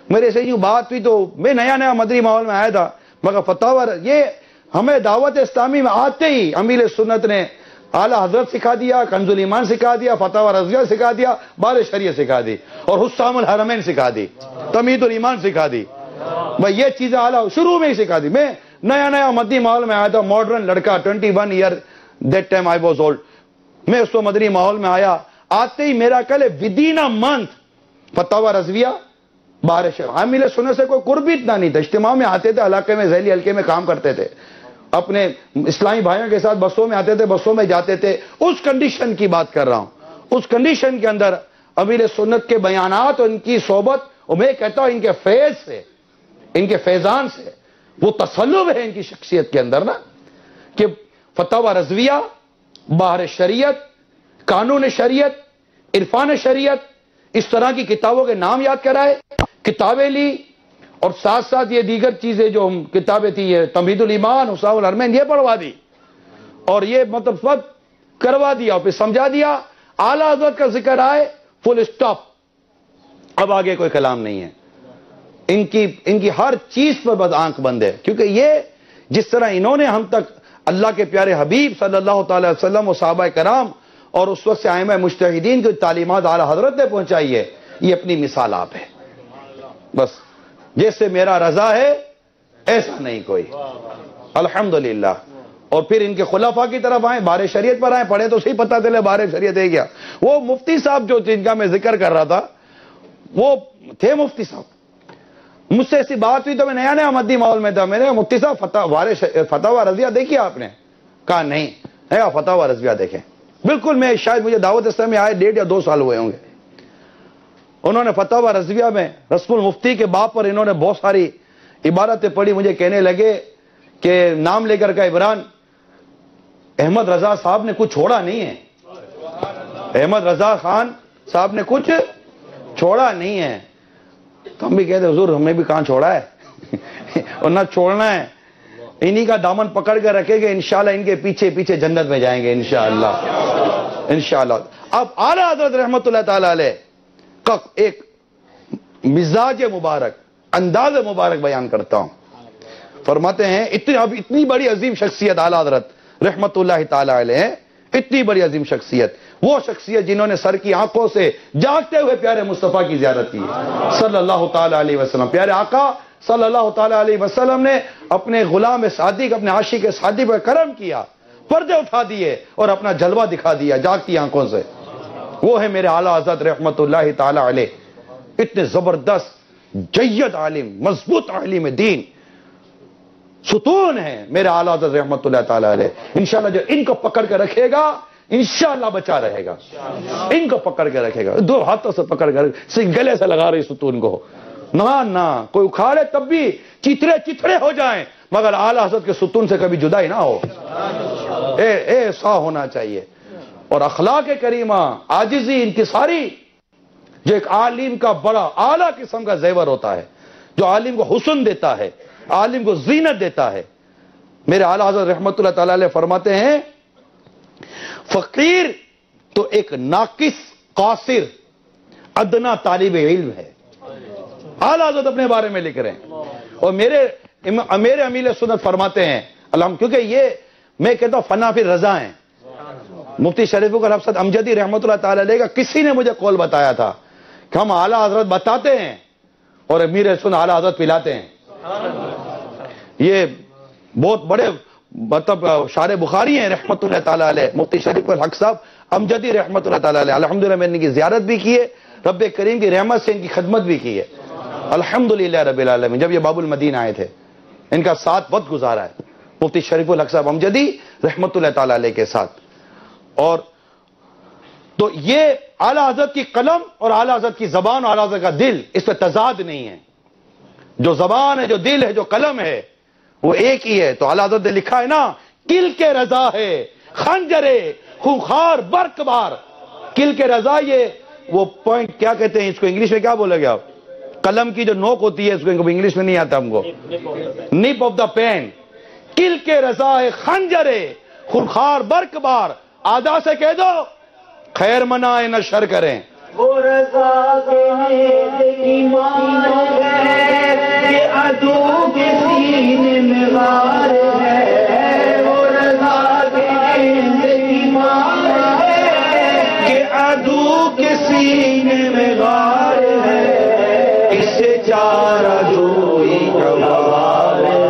میرے سے یوں بات ہوئی تو میں نیا مدری ماحول میں آیا تھا, مگر فتاوی یہ ہمیں دعوت اسلامی میں آتے ہی امیر سنت نے اعلیٰ حضرت سکھا دیا، کنز الایمان سکھا دیا، فتاوی رضویہ سکھا دیا، بار شریعت سکھا دی، اور حسام الحرمین سکھا دی، تمہید الایمان سکھا دی. بھائی یہ چیزیں اعلیٰ شروع میں ہی سکھا دی. میں نیا مدنی ماحول میں آیا تھا، ماڈرن لڑکا، 21 year that time I was old. میں اس کو مدنی ماحول میں آیا، آتے ہی میرا کل ودین اے منتھ فتاوی رضویہ بار شریعت. عامل سنت سے کوئی قرب اتنا نہیں تھا. اجتماع میں آتے تھے، علاقے میں ذیلی حلقے میں کام کرتے تھے، اپنے اسلامی بھائیوں کے ساتھ بسوں میں آتے تھے، بسوں میں جاتے تھے. اس کنڈیشن کی بات کر رہا ہوں. اس کنڈیشن کے اندر امیر سنت کے بیانات اور ان کی صحبت، اور میں کہتا ہوں ان کے فیض سے، ان کے فیضان سے، وہ تسلب ہے ان کی شخصیت کے اندر نا، کہ فتاوی رضویہ، بحر شریعت، قانون شریعت، عرفان شریعت، اس طرح کی کتابوں کے نام یاد کرائے، کتابیں لی، اور ساتھ ساتھ یہ دیگر چیزیں جو کتابیں تھی، یہ تمہید الایمان، حسام الحرمین، یہ پڑھوا دی، اور یہ مطلب سب کروا دیا، اور پھر سمجھا دیا. اعلیٰ حضرت کا ذکر آئے، فل اسٹاپ، اب آگے کوئی کلام نہیں ہے. ان کی ہر چیز پر بس آنکھ بند ہے، کیونکہ یہ جس طرح انہوں نے ہم تک اللہ کے پیارے حبیب صلی اللہ تعالی وسلم و صحابہ کرام اور اس وقت سے ائمہ مجتہدین کی تعلیمات اعلیٰ حضرت نے پہنچائی ہے، یہ اپنی مثال آپ ہے. بس جیسے میرا رضا ہے ایسا نہیں کوئی، الحمدللہ. اور پھر ان کے خلفاء کی طرف آئیں، بار شریعت پر آئیں، پڑھیں تو صحیح پتہ چلے بار شریعت ہے کیا. وہ مفتی صاحب جو جن کا میں ذکر کر رہا تھا، وہ تھے مفتی صاحب. مجھ سے ایسی بات ہوئی تو میں نیا مدنی ماحول میں تھا، میں نے مفتی صاحب فتاوی رضویہ دیکھیے آپ نے؟ کہا نہیں. فتاوی رضویہ دیکھیں. بالکل میں شاید مجھے دعوت اسلامی آئے 1.5 یا 2 سال ہوئے ہوں گے. انہوں نے فتاوی رضویہ میں رسم المفتی کے باب پر انہوں نے بہت ساری عبارتیں پڑھی. مجھے کہنے لگے کہ نام لے کر کا عمران، احمد رضا صاحب نے کچھ چھوڑا نہیں ہے، احمد رضا خان صاحب نے کچھ چھوڑا نہیں ہے. تو ہم بھی کہتے حضور ہم نے بھی کہاں چھوڑا ہے اور نہ چھوڑنا ہے. انہی کا دامن پکڑ کر رکھے گے، انشاءاللہ ان کے پیچھے پیچھے جنت میں جائیں گے انشاءاللہ انشاءاللہ. اب اعلیٰ حضرت رحمت اللہ تعالی علیہ کا ایک مزاج مبارک، انداز مبارک بیان کرتا ہوں. فرماتے ہیں اتنی بڑی عظیم شخصیت اعلیٰ حضرت رحمت اللہ تعالی علیہ، اتنی بڑی عظیم شخصیت، وہ شخصیت جنہوں نے سر کی آنکھوں سے جاگتے ہوئے پیارے مصطفیٰ کی زیارت کی صلی اللہ تعالی علیہ وسلم. پیارے آقا صلی اللہ تعالی علیہ وسلم نے اپنے غلام صادق، اپنے عاشق صادق پر کرم کیا، پردے اٹھا دیے اور اپنا جلوہ دکھا دیا جاگتی آنکھوں سے. وہ ہے میرے اعلیٰ حضرت رحمت اللہ تعالی علیہ. اتنے زبردست جید عالم، مضبوط عالم دین، ستون ہے میرے اعلیٰ حضرت رحمت اللہ تعالی علیہ. انشاءاللہ جو ان کو پکڑ کے رکھے گا انشاءاللہ بچا رہے گا. ان کو پکڑ کے رکھے گا، 2 ہاتھوں سے پکڑ کر گلے سے لگا رہی ستون کو، نہ کوئی اکھاڑے تب بھی چتھڑے ہو جائیں، مگر اعلیٰ حضرت کے ستون سے کبھی جدا ہی نہ ہو. ایسا ہونا چاہیے. اور اخلاق کریمہ، عاجزی، انکساری، جو ایک عالم کا بڑا اعلیٰ قسم کا زیور ہوتا ہے، جو عالم کو حسن دیتا ہے، عالم کو زینت دیتا ہے. میرے اعلیٰ حضرت رحمت اللہ تعالی علیہ فرماتے ہیں فقیر تو ایک ناقص، قاصر، ادنا طالب علم ہے. اعلیٰ حضرت اپنے بارے میں لکھ رہے ہیں. اور میرے امیر سنت فرماتے ہیں کیونکہ یہ میں کہتا ہوں فنا فی رضا ہیں. مفتی شریف الحفظ امجدی رحمت اللہ تعالی علیہ کا کسی نے مجھے قول بتایا تھا کہ ہم اعلیٰ حضرت بتاتے ہیں اور امیر سنت اعلیٰ حضرت پلاتے ہیں. یہ بہت بڑے مطلب شارح بخاری ہیں رحمت اللہ تعالی علیہ، مفتی شریف الحق صاحب امجدی رحمت اللہ تعالی علیہ. الحمدللہ میں نے ان کی زیارت بھی کی ہے، رب کریم کی رحمت سے ان کی خدمت بھی کی ہے الحمدللہ رب العالمین. جب یہ باب المدین آئے تھے ان کا ساتھ وقت گزارا ہے مفتی شریف الحق صاحب امجدی رحمت اللہ تعالی علیہ کے ساتھ. اور تو یہ اعلیٰ حضرت کی قلم اور اعلیٰ حضرت کی زبان اور اعلیٰ حضرت کا دل، اس پہ تضاد نہیں ہے. جو زبان ہے، جو دل ہے، جو قلم ہے، وہ ایک ہی ہے. تو اعلیٰ حضرت نے لکھا ہے نا، کل کے رضا ہے خنجرے خونخوار برق بار. کل کے رضا، یہ وہ پوائنٹ کیا کہتے ہیں اس کو انگلش میں، کیا بولے گے آپ؟ قلم کی جو نوک ہوتی ہے، اس کو انگلش میں نہیں آتا ہم کو، نپ آف دا پین. کل کے رضا ہے خنجرے خونخوار برق بار. آدھا سے کہہ دو خیر منائے نہ شر کریں. وہ رضا کے ایمان ہے کہ عدو کے سینے میں غار ہے. وہ رضا کے ایمان سینے میں غار ہے، اسے چارہ جوئی کا وار ہے،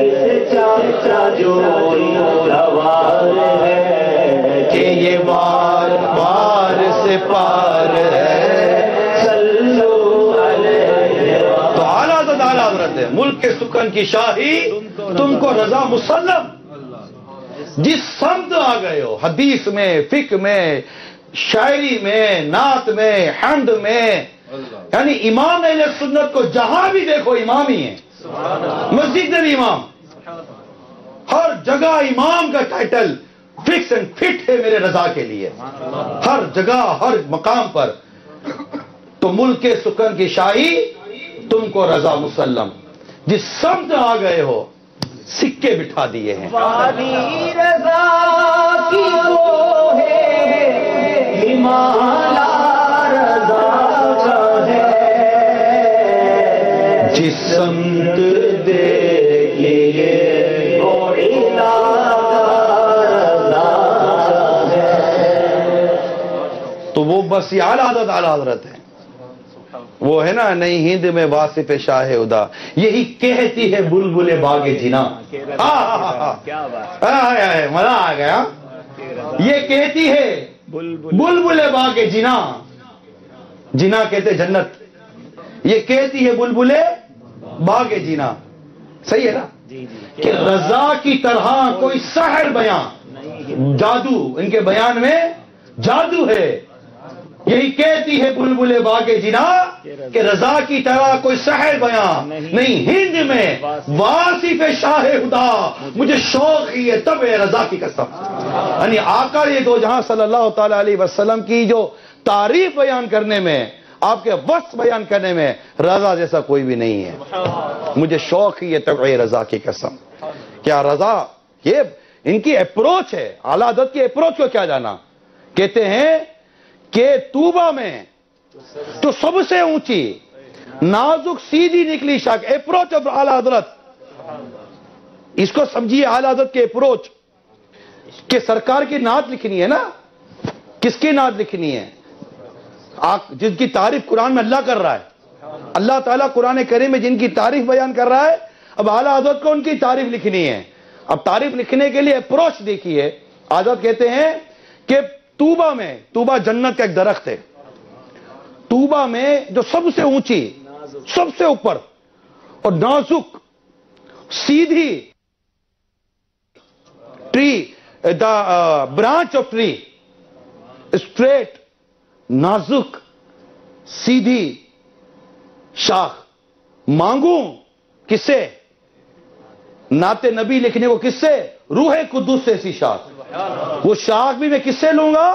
اسے چارہ جوئی کا وار ہے، کہ یہ وار پار سے پار ہے، صلو علیہ۔ تو اعلیٰ حضرت ہے، ملک کے سکن کی شاہی تم کو رضا مسلم۔ جس سمت آ گئے ہو، حدیث میں، فقہ میں، شاعری میں، نعت میں، حمد میں، یعنی امام اہل سنت کو جہاں بھی دیکھو امام ہی ہیں، مسجد میں بھی امام، ہر جگہ امام کا ٹائٹل فکس اینڈ فٹ ہے میرے رضا کے لیے، ہر جگہ ہر مقام پر۔ تو ملک کے سکن کی شاہی تم کو رضا مسلم، جس سمت آ گئے ہو سکے بٹھا دیے ہیں۔ وادی رضا کی وہ ہے، ہمالا رضا کا ہے، جس سمت دیکھیے وہ الہ رضا ہے۔ تو وہ بس یہ اعلیٰ حضرت ہے، وہ ہے نا نئی ہند میں واصف شاہ ادا، یہی کہتی ہے بلبل باغ جنا۔ مزہ آ گیا، یہ کہتی ہے بلبل باغ جنا، جنا کہتے جنت، یہ کہتی ہے بلبل باغ جنا، صحیح ہے نا، کہ رضا کی طرح کوئی سحر بیان، جادو ان کے بیان میں جادو ہے، یہی کہتی ہے بلبل باغ جنا کہ رضا کی طرح کوئی سحر بیان نہیں ہند میں واصف شاہ خدا، مجھے شوق ہی ہے تب رضا کی قسم۔ یعنی آقا یہ دو جہاں صلی اللہ تعالی علیہ وسلم کی جو تعریف بیان کرنے میں، آپ کے وصف بیان کرنے میں رضا جیسا کوئی بھی نہیں ہے، مجھے شوق ہی ہے تب رضا کی قسم۔ کیا رضا، یہ ان کی اپروچ ہے، اعلیٰ حضرت کی اپروچ کو کیا جانا، کہتے ہیں کہ طوبہ میں تو سب سے اونچی نازک سیدھی نکلی شاخ، اپروچ آف اعلیٰ حضرت، اس کو سمجھیے اعلیٰ حضرت کے اپروچ، کہ سرکار کی نعت لکھنی ہے نا، کس کی نعت لکھنی ہے، جن کی تعریف قرآن میں اللہ کر رہا ہے، اللہ تعالیٰ قرآن کریم میں جن کی تعریف بیان کر رہا ہے، اب اعلیٰ حضرت کو ان کی تعریف لکھنی ہے۔ اب تعریف لکھنے کے لیے اپروچ دیکھیے، حضرت کہتے ہیں کہ طوبہ میں، طوبہ جنت کا ایک درخت ہے، طوبہ میں جو سب سے اونچی، سب سے اوپر اور نازک سیدھی tree, the branch of tree, straight نازک سیدھی شاخ، مانگوں کس سے، نعت نبی لکھنے کو کس سے، روح قدس سے ایسی شاخ، وہ شاخ بھی میں کس سے لوں گا،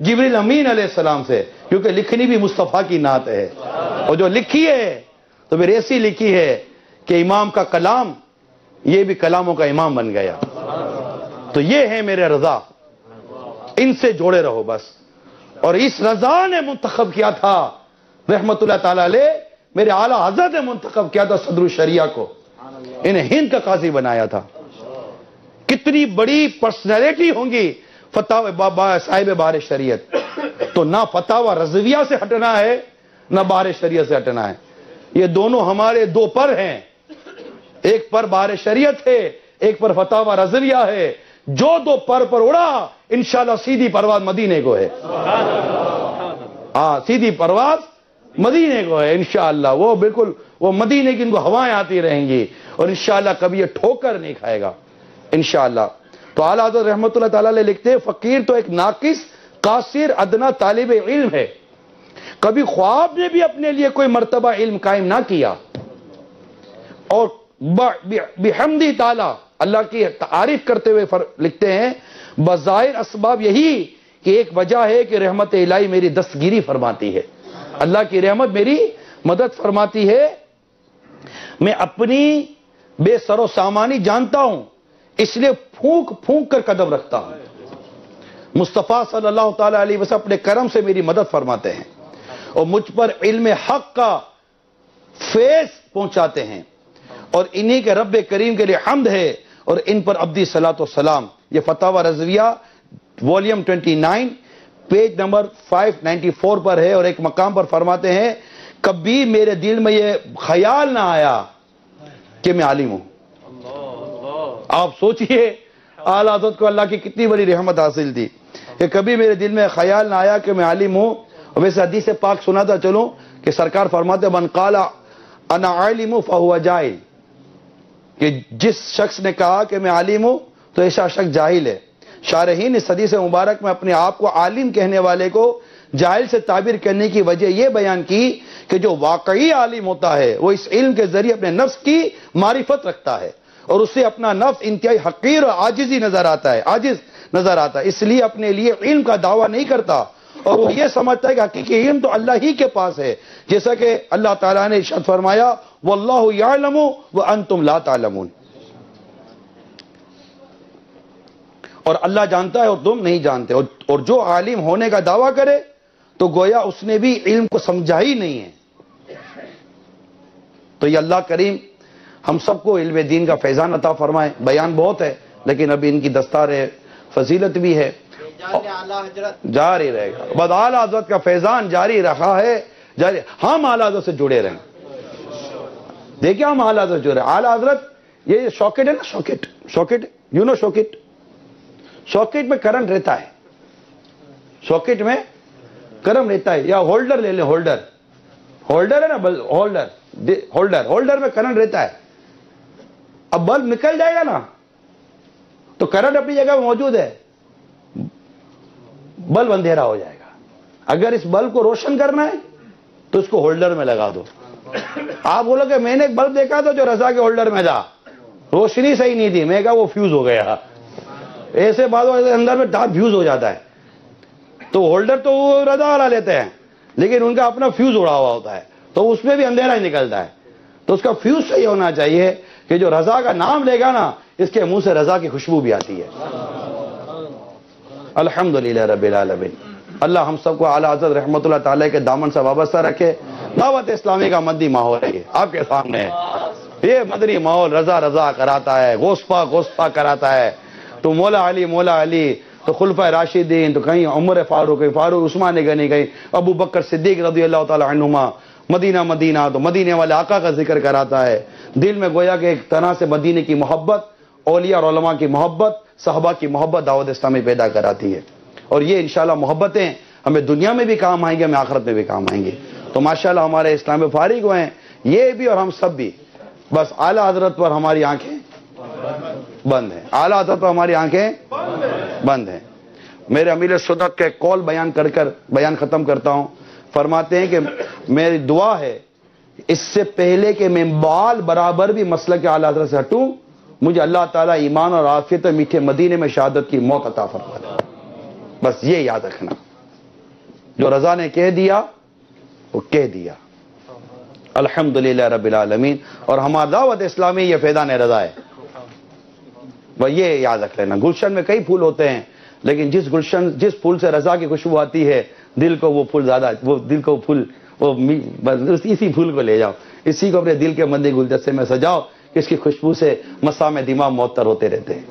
جبریل امین علیہ السلام سے، کیونکہ لکھنی بھی مصطفیٰ کی نعت ہے، اور جو لکھی ہے تو پھر ایسی لکھی ہے کہ امام کا کلام یہ بھی کلاموں کا امام بن گیا۔ تو یہ ہے میرے رضا، ان سے جوڑے رہو بس۔ اور اس رضا نے منتخب کیا تھا رحمت اللہ تعالی علیہ، میرے اعلیٰ حضرت نے منتخب کیا تھا صدر الشریعہ کو، انہیں ہند کا قاضی بنایا تھا۔ کتنی بڑی پرسنالٹی ہوں گی صاحب بار شریعت، تو نہ فتاوی رضویہ سے ہٹنا ہے نہ بار شریعت سے ہٹنا ہے، یہ دونوں ہمارے دو پر ہیں، ایک پر بار شریعت ہے، ایک پر فتاوی رضویہ ہے، جو دو پر اڑا انشاءاللہ سیدھی پرواز مدینے کو ہے، سیدھی پرواز مدینے کو ہے انشاءاللہ، وہ بالکل وہ مدینے کی ان کو ہوائیں آتی رہیں گی، اور انشاءاللہ کبھی یہ ٹھوکر نہیں کھائے گا انشاءاللہ۔ تو اعلیٰ حضرت رحمت اللہ تعالیٰ علیہ لکھتے ہیں، فقیر تو ایک ناقص قاصر ادنا طالب علم ہے، کبھی خواب نے بھی اپنے لیے کوئی مرتبہ علم قائم نہ کیا، اور بحمدی تعالی اللہ کی تعریف کرتے ہوئے لکھتے ہیں، بظاہر اسباب یہی کہ ایک وجہ ہے کہ رحمت الہی میری دستگیری فرماتی ہے، اللہ کی رحمت میری مدد فرماتی ہے، میں اپنی بے سر و سامانی جانتا ہوں، اس لیے پھونک پھونک کر قدم رکھتا ہوں، مصطفیٰ صلی اللہ تعالی علیہ وسلم اپنے کرم سے میری مدد فرماتے ہیں، اور مجھ پر علم حق کا فیض پہنچاتے ہیں، اور انہی کے رب کریم کے لیے حمد ہے، اور ان پر عبدی صلاۃ و سلام۔ یہ فتاوی رضویہ والیوم 29 پیج نمبر 594 پر ہے، اور ایک مقام پر فرماتے ہیں کبھی میرے دل میں یہ خیال نہ آیا کہ میں عالم ہوں۔ آپ سوچئے اعلیٰ حضرت کو اللہ کی کتنی بڑی رحمت حاصل تھی کہ کبھی میرے دل میں خیال نہ آیا کہ میں عالم ہوں۔ اور ویسے حدیث پاک سناتا چلوں کہ سرکار فرماتے من قال انا عالم فهو جاہل، کہ جس شخص نے کہا کہ میں عالم ہوں تو ایسا شخص جاہل ہے۔ شارحین اس حدیث مبارک میں اپنے آپ کو عالم کہنے والے کو جاہل سے تعبیر کرنے کی وجہ یہ بیان کی کہ جو واقعی عالم ہوتا ہے وہ اس علم کے ذریعے اپنے نفس کی معرفت رکھتا ہے، اور اسے اپنا نفس انتہائی حقیر اور عاجز نظر آتا ہے، اس لیے اپنے لیے علم کا دعویٰ نہیں کرتا، اور وہ یہ سمجھتا ہے کہ حقیقی علم تو اللہ ہی کے پاس ہے، جیسا کہ اللہ تعالیٰ نے ارشاد فرمایا واللہ یعلم وانتم لا تعلمون، اور اللہ جانتا ہے اور تم نہیں جانتے۔ اور جو عالم ہونے کا دعویٰ کرے تو گویا اس نے بھی علم کو سمجھا ہی نہیں ہے۔ تو یہ اللہ کریم ہم سب کو علم دین کا فیضان عطا فرمائے۔ بیان بہت ہے لیکن ابھی ان کی دستار فضیلت بھی ہے، جاری رہے گا، بس اعلیٰ حضرت کا فیضان جاری رہا ہے، ہم اعلیٰ حضرت سے جڑے رہیں۔ دیکھیں ہم اعلیٰ حضرت جڑے، اعلیٰ حضرت یہ شاکٹ ہے نا، شاکٹ یو نو شاکٹ میں کرنٹ رہتا ہے، شاکٹ میں کرنٹ رہتا ہے، یا ہولڈر لے لیں، ہولڈر ہے نا، ہولڈر میں کرنٹ رہتا ہے۔ اب بلب نکل جائے گا نا تو کرنٹ اپنی جگہ میں موجود ہے، بلب اندھیرا ہو جائے گا۔ اگر اس بلب کو روشن کرنا ہے تو اس کو ہولڈر میں لگا دو۔ آپ بولو کہ میں نے ایک بلب دیکھا تھا جو رضا کے ہولڈر میں تھا، روشنی صحیح نہیں تھی، میں کہا وہ فیوز ہو گیا۔ ایسے بعض اندر میں ڈارک فیوز ہو جاتا ہے، تو ہولڈر تو وہ رضا والا لیتے ہیں لیکن ان کا اپنا فیوز اڑا ہوا ہوتا ہے تو اس میں بھی اندھیرا ہی نکلتا ہے۔ تو اس کا فیوز صحیح ہونا چاہیے کہ جو رضا کا نام لے گا نا اس کے منہ سے رضا کی خوشبو بھی آتی ہے۔ الحمدللہ رب العالمین۔ اللہ ہم سب کو اعلیٰ حضرت رحمت اللہ تعالی کے دامن سے وابستہ رکھے۔ دعوت اسلامی کا مدنی ماحول ہے، یہ آپ کے سامنے ہے، یہ مدنی ماحول رضا کراتا ہے، غوث پاک کراتا ہے، تو مولا علی تو خلفۂ راشدین، تو کہیں عمر فاروق عثمان غنی، کہیں ابو بکر صدیق رضی اللہ تعالی عنہما، مدینہ تو مدینے والے آقا کا ذکر کراتا ہے۔ دل میں گویا کہ ایک طرح سے مدینے کی محبت، اولیاء اور علماء کی محبت، صحابہ کی محبت دعوت اسلامی پیدا کراتی ہے، اور یہ انشاءاللہ محبتیں ہمیں دنیا میں بھی کام آئیں گی، ہمیں آخرت میں بھی کام آئیں گی۔ تو ماشاءاللہ ہمارے اسلام میں فارغ ہوئے ہیں یہ بھی اور ہم سب بھی، بس اعلیٰ حضرت پر ہماری آنکھیں بند ہیں، اعلیٰ حضرت پر ہماری آنکھیں بند ہیں۔ میرے امیر سنت کے قول بیان ختم کرتا ہوں، فرماتے ہیں کہ میری دعا ہے اس سے پہلے کہ میں بال برابر بھی مسلک اعلیٰ حضرت سے ہٹوں، مجھے اللہ تعالیٰ ایمان اور عافیت میٹھے مدینے میں شہادت کی موت عطا فرما دے۔ بس یہ یاد رکھنا، جو رضا نے کہہ دیا وہ کہہ دیا۔ الحمدللہ رب العالمین۔ اور ہمارا دعوت اسلامی یہ فیضان رضا ہے، وہ یہ یاد رکھ لینا۔ گلشن میں کئی پھول ہوتے ہیں لیکن جس پھول سے رضا کی خوشبو آتی ہے دل کو وہ پھول زیادہ، اسی پھول کو لے جاؤ، اسی کو اپنے دل کے مندی گلدستے میں سجاؤ، اس کی خوشبو سے مسام دماغ معطر ہوتے رہتے ہیں۔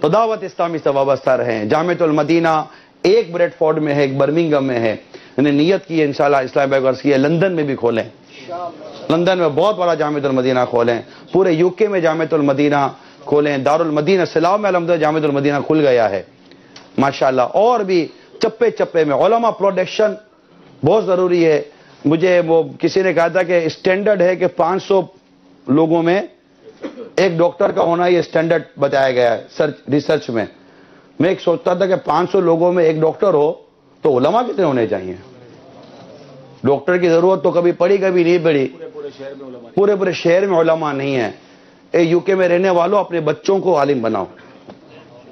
تو دعوت اسلامی سے وابستہ رہیں۔ جامعۃ المدینہ ایک بریڈ فورڈ میں ہے، ایک برمنگم میں ہے، انہیں نیت کی ہے انشاءاللہ اسلام بھائی عرض کی ہے لندن میں بھی کھولیں، لندن میں بہت بڑا جامعۃ المدینہ کھولیں، پورے یو کے میں جامعۃ المدینہ کھولیں، دارالمدینہ سلاؤ میں الحمدللہ جامعۃ المدینہ کھل گیا ہے ماشاءاللہ۔ اور بھی چپے میں علماء پروڈکشن بہت ضروری ہے۔ مجھے وہ کسی نے کہا تھا کہ اسٹینڈرڈ ہے کہ 500 لوگوں میں ایک ڈاکٹر کا ہونا، یہ اسٹینڈرڈ بتایا گیا ہے ریسرچ میں۔ میں ایک سوچتا تھا کہ 500 لوگوں میں ایک ڈاکٹر ہو تو علماء کتنے ہونے چاہیے؟ ڈاکٹر کی ضرورت تو کبھی پڑی کبھی نہیں پڑی، پورے شہر میں علماء نہیں ہیں۔ یو کے میں رہنے والوں اپنے بچوں کو عالم بناؤ۔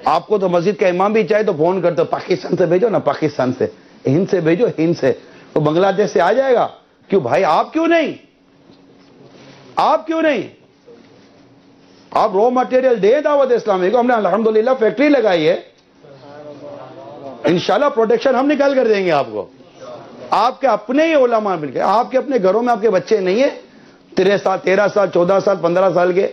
آپ کو تو مسجد کا امام بھی چاہے تو فون کرتے پاکستان سے بھیجو نا، پاکستان سے، ہند سے بھیجو، ہند سے، تو بنگلہ دیش سے آ جائے گا، کیوں بھائی آپ کیوں نہیں؟ آپ رو مٹیریل دے دعوت اسلامی کو، ہم نے الحمدللہ فیکٹری لگائی ہے، انشاءاللہ پروڈکشن ہم نکال کر دیں گے آپ کو۔ آپ کے اپنے ہی علماء مل کے، آپ کے اپنے گھروں میں آپ کے بچے نہیں ہیں 13 سال 14 سال 15 سال کے،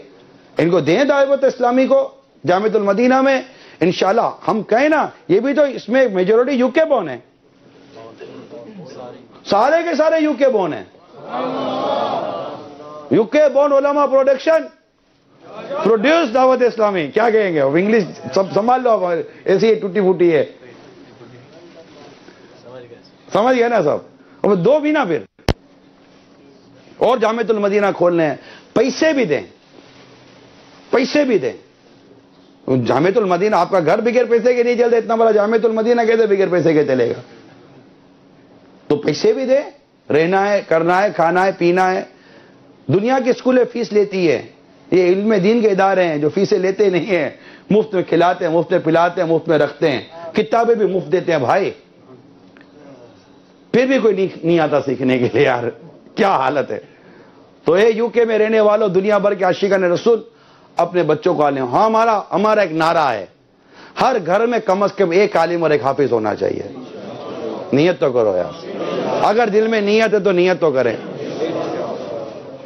ان کو دیں دعوت اسلامی کو جامعۃ المدینہ میں، انشاءاللہ ہم کہیں نا، یہ بھی تو اس میں میجورٹی یو کے بورن ہے، سارے کے سارے یو کے بورن ہیں، یو کے بورن علماء پروڈیوس دعوت اسلامی، کیا کہیں گے انگلش سب سنبھال لو، ایسی ٹوٹی پھوٹی ہے، سمجھ گئے نا سب؟ اور دو بھی نا پھر، اور جامعۃ المدینہ کھولنے ہیں، پیسے بھی دیں، پیسے بھی دیں۔ جامعۃ المدینہ آپ کا گھر بغیر پیسے کے نہیں چلتا، اتنا بڑا جامعۃ المدینہ کیسے بغیر پیسے کے چلے گا؟ تو پیسے بھی دیں، رہنا ہے، کرنا ہے، کھانا ہے، پینا ہے۔ دنیا کی اسکولیں فیس لیتی ہے، یہ علم دین کے ادارے ہیں جو فیسیں لیتے نہیں ہیں، مفت میں کھلاتے ہیں، مفت میں پلاتے ہیں، مفت میں رکھتے ہیں، کتابیں بھی مفت دیتے ہیں بھائی، پھر بھی کوئی نہیں آتا سیکھنے کے لیے، یار کیا حالت ہے۔ تو یہ یو کے میں رہنے والوں، دنیا بھر کے عاشقان رسول، اپنے بچوں کو عالم، ہاں ہمارا ایک نعرہ ہے، ہر گھر میں کم از کم ایک عالم اور ایک حافظ ہونا چاہیے۔ نیت تو کرو یار، اگر دل میں نیت ہے تو نیت تو کریں،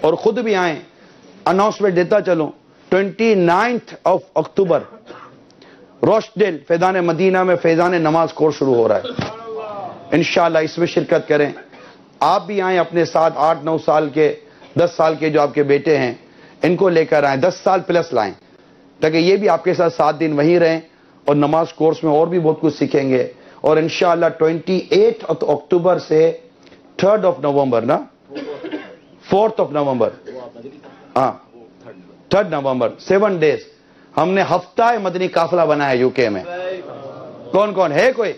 اور خود بھی آئیں۔ اناؤنسمنٹ دیتا چلوں، 29 اکتوبر روشڈیل فیضان مدینہ میں فیضان نماز کورس شروع ہو رہا ہے، انشاءاللہ اس میں شرکت کریں۔ آپ بھی آئیں، اپنے ساتھ 8-9 سال کے، 10 سال کے جو آپ کے بیٹے ہیں ان کو لے کر آئیں، 10 سال پلس لائیں، تاکہ یہ بھی آپ کے ساتھ 7 دن وہیں رہیں اور نماز کورس میں اور بھی بہت کچھ سیکھیں گے۔ اور انشاءاللہ 28 اکتوبر سے 3 نومبر نا 4 نومبر، ہاں 3 نومبر 7 ڈیز ہم نے ہفتہ مدنی قافلہ بنایا یو کے میں۔ کون کون ہے؟ کوئی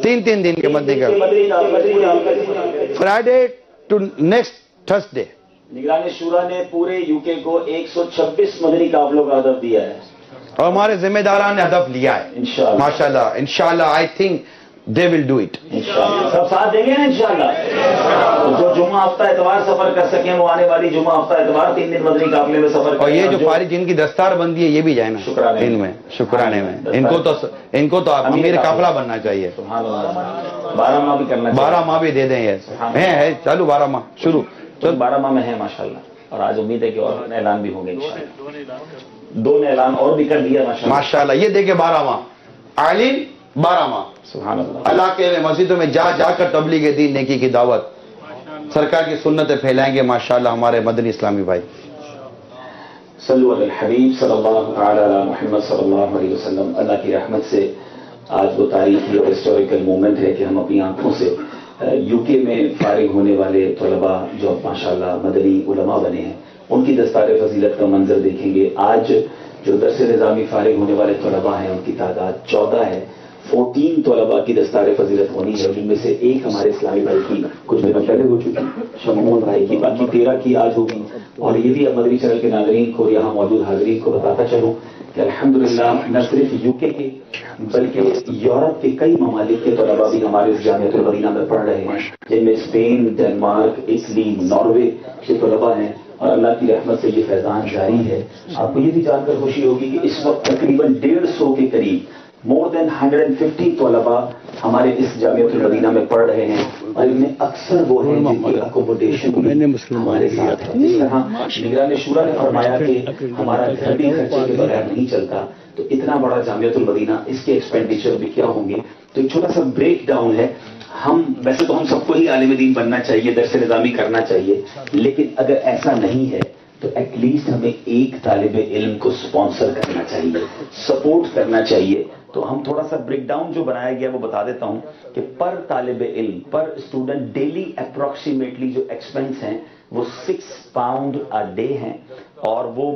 3 دن کے مدنی کا، فرائیڈے ٹو نیکسٹ تھرسڈے۔ نگران شورا نے پورے یو کے کو 126 مدنی قافلوں کا ہدف دیا ہے، اور ہمارے ذمہ داران نے ہدف لیا ہے انشاءاللہ۔ ماشاءاللہ، انشاءاللہ I think they will do it. انشاءاللہ سب ساتھ دیں گے نا انشاءاللہ۔ جو جمعہ ہفتہ اتوار سفر کر سکیں وہ آنے والی جمعہ ہفتہ اتوار 3 دن مدنی قافلے میں سفر کریں۔ اور یہ جو فارغ جن کی دستار بندی ہے یہ بھی جائے نا ان میں، شکرانے میں، ان کو تو امیر قافلہ بننا چاہیے، سبحان اللہ۔ 12 ماہ بھی کرنا چاہیے، 12 ماہ بھی دے دیں، یہ ہے چالو 12 ماہ شروع، 12 ماہ میں ہے ماشاءاللہ، اور آج امید ہے کہ اور اعلان بھی ہوں گے انشاءاللہ۔ 2 اعلان اور بھی کر دیا ماشاءاللہ، ماشاءاللہ۔ یہ دیکھیں 12 ماہ عالم، 12 ماہ سبحان اللہ۔ علاقے میں مسجدوں میں جا جا کر تبلیغ دین نیکی کی دعوت، سرکار کی سنتیں پھیلائیں گے ماشاءاللہ ہمارے مدنی اسلامی بھائی۔ صلو علی الحبیب صلی اللہ تعالی علی محمد صلی اللہ علیہ وسلم۔ اللہ کی رحمت سے آج وہ تاریخی اور ہسٹوریکل مومنٹ ہے کہ ہم اپنی آنکھوں سے یو کے میں فارغ ہونے والے طلباء جو ماشاءاللہ مدنی علماء بنے ہیں ان کی دستار فضیلت کا منظر دیکھیں گے۔ آج جو درس نظامی فارغ ہونے والے طلباء ہیں ان کی تعداد 14 ہے، 14 طلباء کی دستار فضیلت ہونی ہے، جن میں سے ایک ہمارے اسلامی بھائی کی کچھ دنوں پہلے ہو چکی، شمعون بھائی کی، باقی 13 کی آج ہوگی۔ اور یہ بھی اب مدنی چینل کے ناظرین کو، یہاں موجود حاضرین کو بتاتا چلوں کہ الحمدللہ نہ صرف یو کے بلکہ یورپ کے کئی ممالک کے طلباء بھی ہمارے اس جامعۃ المدینہ میں پڑھ رہے ہیں، جن میں اسپین، ڈنمارک، اٹلی، ناروے کے طلباء ہیں، اور اللہ کی رحمت سے یہ فیضان جاری ہے۔ آپ کو یہ بھی جان کر خوشی ہوگی کہ اس وقت تقریباً 150 کے قریب more than 150 طلباء ہمارے اس جامعۃ المدینہ میں پڑھ رہے ہیں، اور ان میں اکثر وہ ہیں جن کی اکوموڈیشن ہمارے ساتھ ہے۔ جس طرح نگران شورا نے فرمایا کہ ہمارا گھر بھی خرچے کے بغیر نہیں چلتا، تو اتنا بڑا جامعۃ المدینہ، اس کے ایکسپینڈیچر بھی کیا ہوں گے۔ تو ایک چھوٹا سا بریک ڈاؤن ہے۔ ویسے تو ہم سب کو ہی عالم دین بننا چاہیے، درس نظامی کرنا چاہیے، لیکن اگر ایسا نہیں ہے تو ایٹ لیسٹ ہمیں ایک طالب علم کو سپانسر کرنا چاہیے، سپورٹ کرنا چاہیے۔ تو ہم تھوڑا سا بریک ڈاؤن جو بنایا گیا وہ بتا دیتا ہوں کہ پر طالب علم، پر اسٹوڈنٹ ڈیلی اپروکسیمیٹلی جو ایکسپنس ہیں وہ 6 پاؤنڈ a ڈے ہیں، اور وہ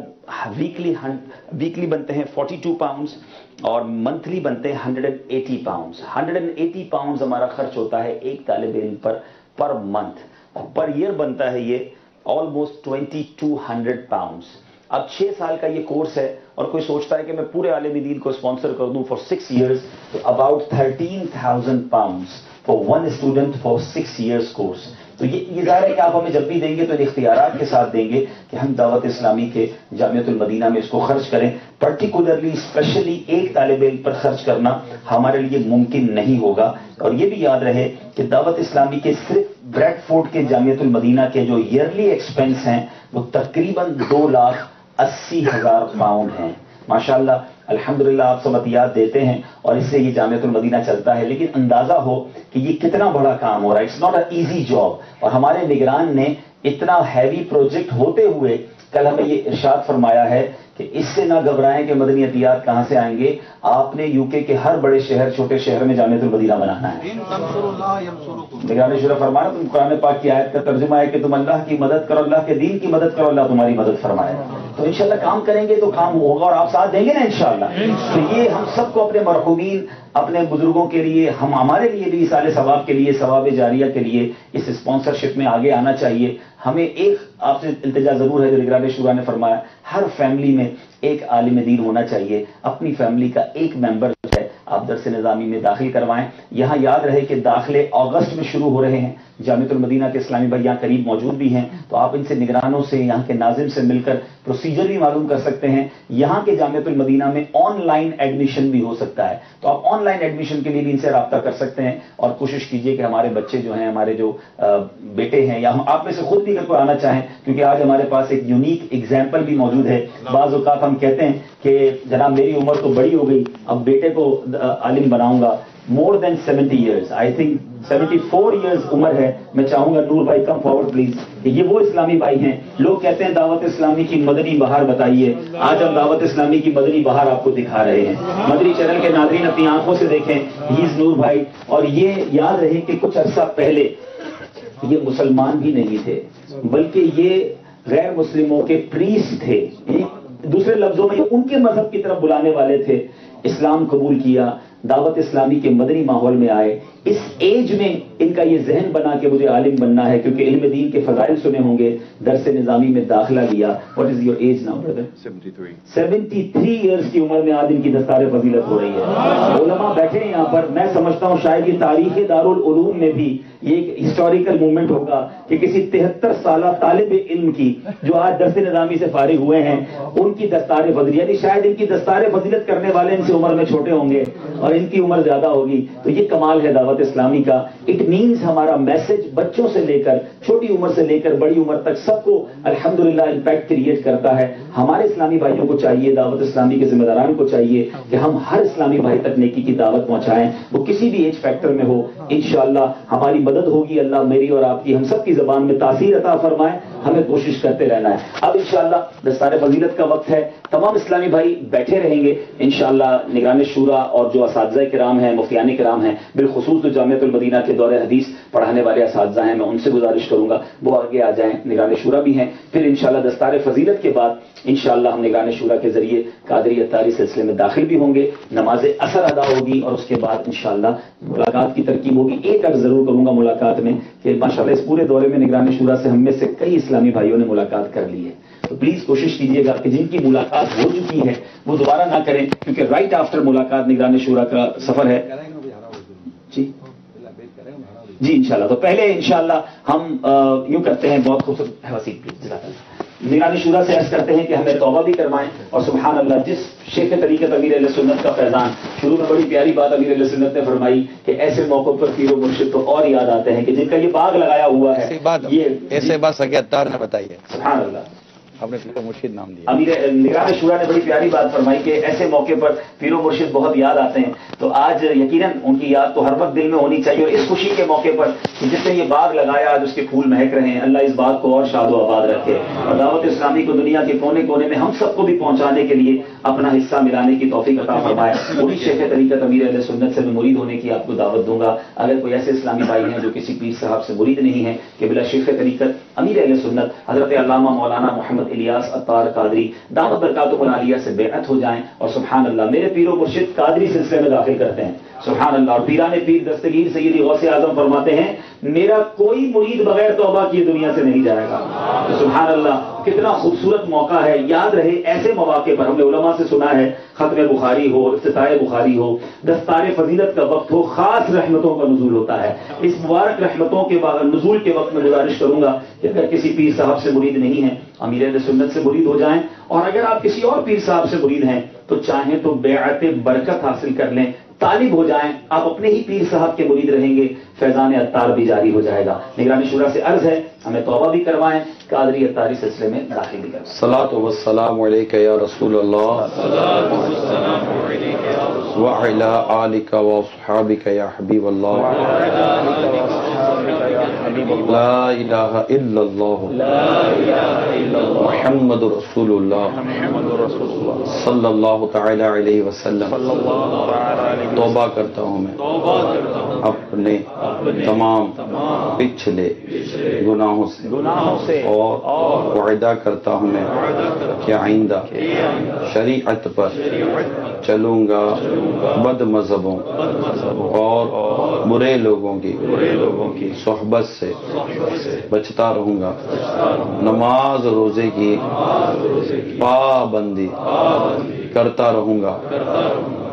ویکلی بنتے ہیں 42 پاؤنڈز، اور منتھلی بنتے ہیں 180 پاؤنڈز۔ 180 پاؤنڈز ہمارا خرچ ہوتا ہے ایک طالب علم پر منتھ، اور پر ایئر بنتا ہے یہ آلموسٹ 2200 پاؤنڈز۔ اب 6 سال کا یہ کورس ہے، اور کوئی سوچتا ہے کہ میں پورے عالم دین کو اسپانسر کر دوں فار 6 ایئرس، تو about 13,000 pounds for 1 student for 6 years course. تو یہ ظاہر ہے کہ آپ ہمیں جب بھی دیں گے تو ان اختیارات کے ساتھ دیں گے کہ ہم دعوت اسلامی کے جامعۃ المدینہ میں اس کو خرچ کریں۔ پرٹیکولرلی اسپیشلی ایک طالب علم پر خرچ کرنا ہمارے لیے ممکن نہیں ہوگا۔ اور یہ بھی یاد رہے کہ دعوت اسلامی کے صرف بریڈ فورڈ کے جامعۃ المدینہ کے جو ایئرلی ایکسپنس ہیں وہ تقریباً 2,80,000 پاؤنڈ ہیں ماشاءاللہ۔ الحمدللہ آپ سب عطیات دیتے ہیں اور اس سے یہ جامعۃ المدینہ چلتا ہے، لیکن اندازہ ہو کہ یہ کتنا بڑا کام ہو رہا ہے. It's not a easy job. اور ہمارے نگران نے اتنا ہیوی پروجیکٹ ہوتے ہوئے کل ہمیں یہ ارشاد فرمایا ہے کہ اس سے نہ گھبرائیں کہ مدنی عطیات کہاں سے آئیں گے. آپ نے یو کے ہر بڑے شہر چھوٹے شہر میں جامعۃ المدینہ بنانا ہے. نگران شورا فرمایا تم قرآن پاک کی آیت کا ترجمہ ہے کہ تم اللہ کی مدد کرو، اللہ کے دین کی مدد کرو، اللہ تمہاری مدد فرمائے. تو انشاءاللہ کام کریں گے تو کام ہوگا اور آپ ساتھ دیں گے نا انشاءاللہ. تو یہ ہم سب کو اپنے مرحومین، اپنے بزرگوں کے لیے، ہمارے لیے بھی سال ثواب کے لیے، ثواب جاریہ کے لیے اس اسپانسرشپ میں آگے آنا چاہیے. ہمیں ایک آپ سے التجا ضرور ہے جو نگران شورا نے فرمایا، ہر فیملی میں ایک عالم دین ہونا چاہیے. اپنی فیملی کا ایک ممبر جو ہے آپ درس نظامی میں داخل کروائیں. یہاں یاد رہے کہ داخلے اگست میں شروع ہو رہے ہیں. جامعۃ المدینہ کے اسلامی بھائی یہاں قریب موجود بھی ہیں، تو آپ ان سے نگرانوں سے، یہاں کے ناظم سے مل کر پروسیجر بھی معلوم کر سکتے ہیں. یہاں کے جامعۃ المدینہ میں آن لائن ایڈمیشن بھی ہو سکتا ہے، تو آپ آن لائن ایڈمیشن کے لیے بھی ان سے رابطہ کر سکتے ہیں. اور کوشش کیجئے کہ ہمارے بچے جو ہیں، ہمارے جو بیٹے ہیں، یا ہم آپ میں سے خود بھی اگر کوئی آنا چاہیں، کیونکہ آج ہمارے پاس ایک یونیک ایگزامپل بھی موجود ہے. بعض اوقات ہم کہتے ہیں کہ جناب میری عمر تو بڑی ہو گئی، اب بیٹے کو عالم بناؤں گا. مور دین 70 ایئرز، آئی تھنک 74 ایئرز عمر ہے. میں چاہوں گا نور بھائی کم فارورڈ پلیز، کہ یہ وہ اسلامی بھائی ہیں. لوگ کہتے ہیں دعوت اسلامی کی مدنی بہار بتائیے. آج ہم دعوت اسلامی کی مدنی بہار آپ کو دکھا رہے ہیں. مدنی چینل کے ناظرین اپنی آنکھوں سے دیکھیں، ہی از نور بھائی. اور یہ یاد رہے کہ کچھ عرصہ پہلے یہ مسلمان بھی نہیں تھے، بلکہ یہ غیر مسلموں کے پریسٹ تھے. دوسرے لفظوں میں یہ ان کے مذہب کی طرف بلانے والے تھے. اسلام قبول کیا، دعوت اسلامی کے مدنی ماحول میں آئے. اس ایج میں ان کا یہ ذہن بنا کہ مجھے عالم بننا ہے، کیونکہ علم دین کے فضائل سنے ہوں گے. درس نظامی میں داخلہ لیا. What is your age now brother? 73 years کی عمر میں آج ان کی دستار فضیلت ہو رہی ہے. علماء بیٹھے ہیں یہاں پر. میں سمجھتا ہوں شاید یہ تاریخ دارالعلوم میں بھی یہ ایک ہسٹوریکل مومنٹ ہوگا کہ کسی 73 سالہ طالب علم کی جو آج درس نظامی سے فارغ ہوئے ہیں، ان کی دستار فضیلت، یعنی شاید ان کی دستار فضیلت کرنے والے ان سے عمر میں چھوٹے ہوں گے اور ان کی عمر زیادہ ہوگی. تو یہ کمال ہے دعوت اسلامی کا. اٹ مینز ہمارا میسج بچوں سے لے کر، چھوٹی عمر سے لے کر بڑی عمر تک سب کو الحمدللہ امپیکٹ کریٹ کرتا ہے. ہمارے اسلامی بھائیوں کو چاہیے، دعوت اسلامی کے ذمہ داران کو چاہیے کہ ہم ہر اسلامی بھائی تک نیکی کی دعوت پہنچائیں، وہ کسی بھی ایج فیکٹر میں ہو. انشاءاللہ ہماری مدد ہوگی. اللہ میری اور آپ کی، ہم سب کی زبان میں تاثیر عطا فرمائے. ہمیں کوشش کرتے رہنا ہے. اب انشاءاللہ دستار فضیلت کا وقت ہے. تمام اسلامی بھائی بیٹھے رہیں گے انشاءاللہ. نگران شورا اور جو اساتذہ کرام ہیں، مفتیان کرام ہیں، بالخصوص جو جامعۃ المدینہ کے دور حدیث پڑھانے والے اساتذہ ہیں، میں ان سے گزارش کروں گا وہ آگے آ جائیں. نگران شورا بھی ہیں. پھر انشاءاللہ دستار فضیلت کے بعد انشاءاللہ ہم نگران شورا کے ذریعے قادری اتاری سلسلے میں داخل بھی ہوں گے. نماز اثر ادا ہوگی اور اس کے بعد انشاءاللہ ملاقات کی ترکیب ہوگی. ایک عرض ضرور کروں گا ملاقات میں کہ ماشاءاللہ اس پورے دورے میں نگران شورا سے ہم میں سے کئی اسلامی بھائیوں نے ملاقات کر لی ہے. تو پلیز کوشش کیجیے گا کہ جن کی ملاقات ہو چکی ہے وہ دوبارہ نہ کریں، کیونکہ رائٹ آفٹر ملاقات نگران شورا کا سفر ہے. جی انشاءاللہ. تو پہلے انشاءاللہ ہم یوں کرتے ہیں، بہت خوبصورت وسیع نگران شورا سے عرض کرتے ہیں کہ ہمیں توبہ بھی کروائیں. اور سبحان اللہ، جس شیخ طریقت امیر اہل سنت کا فیضان، شروع میں بڑی پیاری بات امیر اہل سنت نے فرمائی کہ ایسے موقع پر پیر و مرشد تو اور یاد آتے ہیں کہ جن کا یہ باغ لگایا ہوا ہے. ایسے بات سگے اتار نے بتائیے. سبحان اللہ. آپ نے پیر و مرشد نام دیا. امیر نگران شورا نے بڑی پیاری بات فرمائی کہ ایسے موقع پر پیر و مرشد بہت یاد آتے ہیں. تو آج یقیناً ان کی یاد تو ہر وقت دل میں ہونی چاہیے. اور اس خوشی کے موقع پر کہ جس نے یہ باغ لگایا، آج اس کے پھول مہک رہے ہیں. اللہ اس باغ کو اور شاد و آباد رکھے اور دعوت اسلامی کو دنیا کے کونے کونے میں ہم سب کو بھی پہنچانے کے لیے اپنا حصہ ملانے کی توفیق عطا فرمائے. وہی شیخ طریقت امیر اہل سنت سے میں مرید ہونے کی آپ کو دعوت دوں گا. اگر کوئی ایسے اسلامی بھائی ہیں جو کسی پیر صاحب سے مرید نہیں ہیں، کہ بلا شیخ طریقت امیر اہل سنت حضرت علامہ مولانا محمد الیاس عطار قادری دعوت برکاتہ العالیہ سے بیعت ہو جائیں. اور سبحان اللہ، میرے پیر و مرشد قادری سلسلے میں داخل کرتے ہیں. سبحان اللہ. اور پیران پیر دستگیر سیدی غوث اعظم فرماتے ہیں میرا کوئی مرید بغیر توبہ کیے دنیا سے نہیں جائے گا. سبحان اللہ. کتنا خوبصورت موقع ہے. یاد رہے ایسے مواقع پر ہم نے علماء سے سنا ہے، ختم بخاری ہو، افتتاح بخاری ہو، دستار فضیلت کا وقت ہو، خاص رحمتوں کا نزول ہوتا ہے. اس مبارک رحمتوں کے نزول کے وقت میں گزارش کروں گا کہ اگر کسی پیر صاحب سے مرید نہیں ہیں، امیر اہل سنت سے مرید ہو جائیں. اور اگر آپ کسی اور پیر صاحب سے مرید ہیں تو چاہیں تو بیعت برکت حاصل کر لیں، طالب ہو جائیں. آپ اپنے ہی پیر صاحب کے مرید رہیں گے، فیضان عطار بھی جاری ہو جائے گا. نگران شورا سے عرض ہے ہمیں توبہ بھی کروائیں، قادری عطاری سلسلے میں داخل بھی کروائیں. الصلاۃ والسلام علیک یا رسول اللہ. وعلى آلك وأصحابك يا حبيب الله لا إله إلا الله محمد رسول الله صلی اللہ تعالی علیہ وسلم. توبہ کرتا ہوں میں اپنے تمام پچھلے گناہوں سے اور وعدہ کرتا ہوں میں کہ آئندہ شریعت پر چلوں گا، بد مذہبوں اور برے لوگوں کی صحبت سے بچتا رہوں گا، نماز روزے کی پابندی کرتا رہوں گا،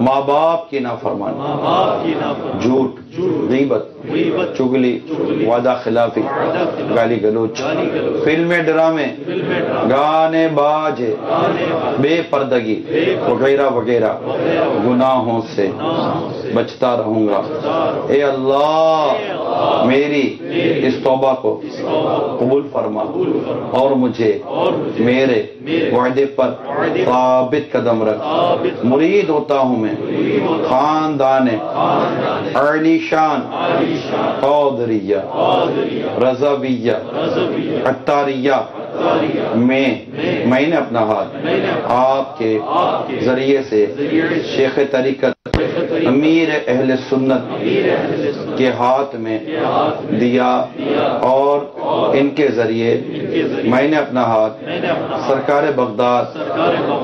ماں باپ کی نافرمانی، جھوٹ، غیبت، چگلی، وعدہ خلافی، گالی گلوچ، فلمیں، ڈرامے، گانے باجے، بے پردگی وغیرہ وغیرہ گناہوں سے بچتا رہوں گا. اے اللہ میری اس توبہ کو قبول فرما اور مجھے میرے وعدے پر ثابت قدم رکھ. مرید ہوتا ہوں میں خاندان علی شان قادریہ رضویہ عطاریہ میں نے اپنا ہاتھ آپ کے ذریعے سے شیخ طریقت امیر اہل سنت کے ہاتھ میں دیا اور ان کے ذریعے میں نے اپنا ہاتھ سرکار بغداد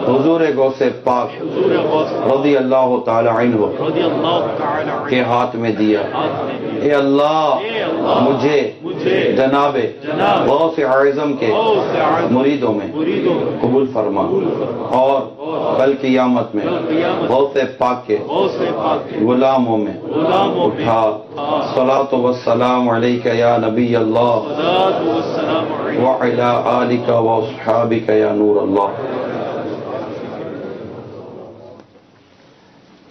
حضور غوث پاک رضی اللہ تعالی عنہ کے ہاتھ میں دیا. اے اللہ مجھے جناب غوث اعظم کے مریدوں میں قبول فرما اور کل قیامت میں غوث پاک کے غلاموں میں اٹھا. صلاۃ والسلام علیک یا نبی اللہ وعلی آلک واصحابک یا نور اللہ.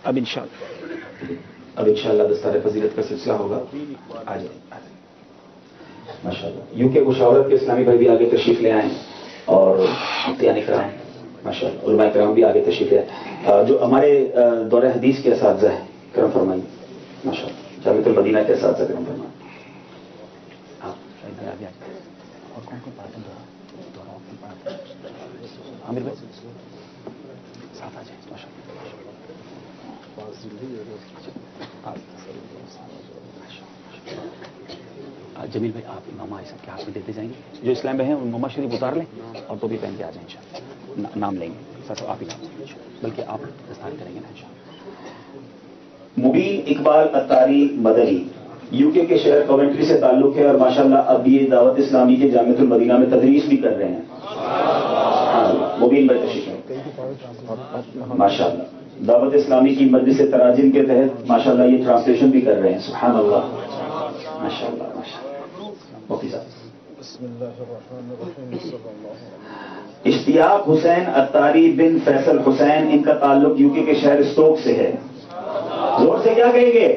اب انشاءاللہ دستار فضیلت کا سلسلہ ہوگا. ماشاءاللہ یوں کہ مشاورت کے اسلامی بھائی بھی آگے تشریف لے آئیں اور یعنی کرائیں. ماشاءاللہ علماء کرام بھی آگے تشریف لے آئیں جو ہمارے دور حدیث کے اساتذہ ہیں. کرم فرمائیں. ماشاءاللہ جامعۃ المدینہ کے اساتذہ کرم فرمائیں. عامر بھائی ساتھ آ جائیں. ماشاءاللہ جمیل بھائی آپ امامہ صاحب کے ہاتھ میں دیتے جائیں گے. جو اسلام میں ہیں ان امامہ شریف اتار لیں اور ٹوپی پہن کے آ جائیں انشاءاللہ. نام لیں گے سر آپ ہی نام لیں گے بلکہ آپ دستار کریں گے نا انشاءاللہ. مبین اقبال اتاری مدنی یو کے شہر کوینٹری سے تعلق ہے اور ماشاءاللہ اب یہ دعوت اسلامی کے جامعۃ المدینہ میں تدریس بھی کر رہے ہیں. مبین بھائی تشریف ماشاءاللہ دعوت اسلامی کی مجلس تراجم کے تحت ماشاءاللہ یہ ٹرانسلیشن بھی کر رہے ہیں. سبحان اللہ ماشاءاللہ ماشاءاللہ. مفتی صاحب اشتیاق حسین اتاری بن فیصل حسین ان کا تعلق یو کے شہر اسٹوک سے ہے. زور سے کیا کہیں گے؟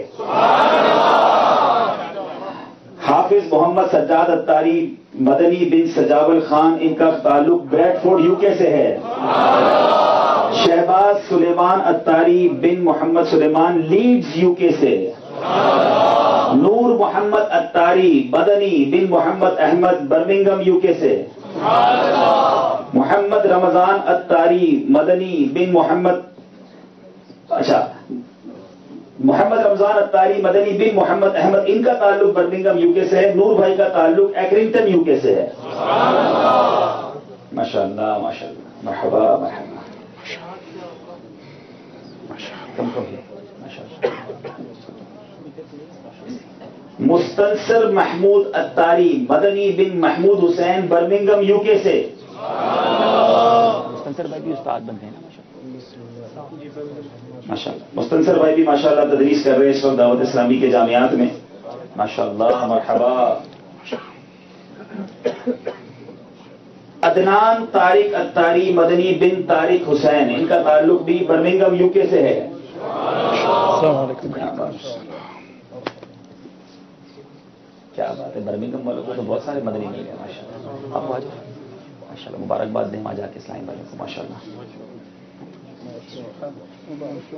حافظ محمد سجاد اتاری مدنی بن سجاول خان ان کا تعلق بریڈ فورڈ یو کے سے ہے. شہباز سلیمان اتاری بن محمد سلیمان لیڈز یو کے سے. نور محمد اتاری مدنی بن محمد احمد برمنگم یو کے سے. محمد رمضان اتاری مدنی بن محمد رمضان اتاری مدنی بن محمد احمد ان کا تعلق برمنگم یو کے سے ہے. نور بھائی کا تعلق ایکرنگٹن یو کے سے ہے. ماشاءاللہ ماشاءاللہ مرحبا مرحبا. مستنصر محمود اتاری مدنی بن محمود حسین برمنگم یو کے سے. مستنصر بھائی بھی استاد بنتے ہیں نا ماشاءاللہ. مستنصر بھائی بھی ماشاءاللہ تدریس کر رہے ہیں اس وقت دعوت اسلامی کے جامعات میں. ماشاءاللہ مرحبا. عدنان طارق اتاری مدنی بن طارق حسین ان کا تعلق بھی برمنگم یو کے سے ہے. السلام علیکم. کیا بات ہے. برمنگم والوں کو تو بہت سارے مدنی مل گئے ماشاءاللہ. آپ آ جائیں ماشاءاللہ. مبارکباد دیں آ جا کے اسلامی بھائیوں کو ماشاءاللہ.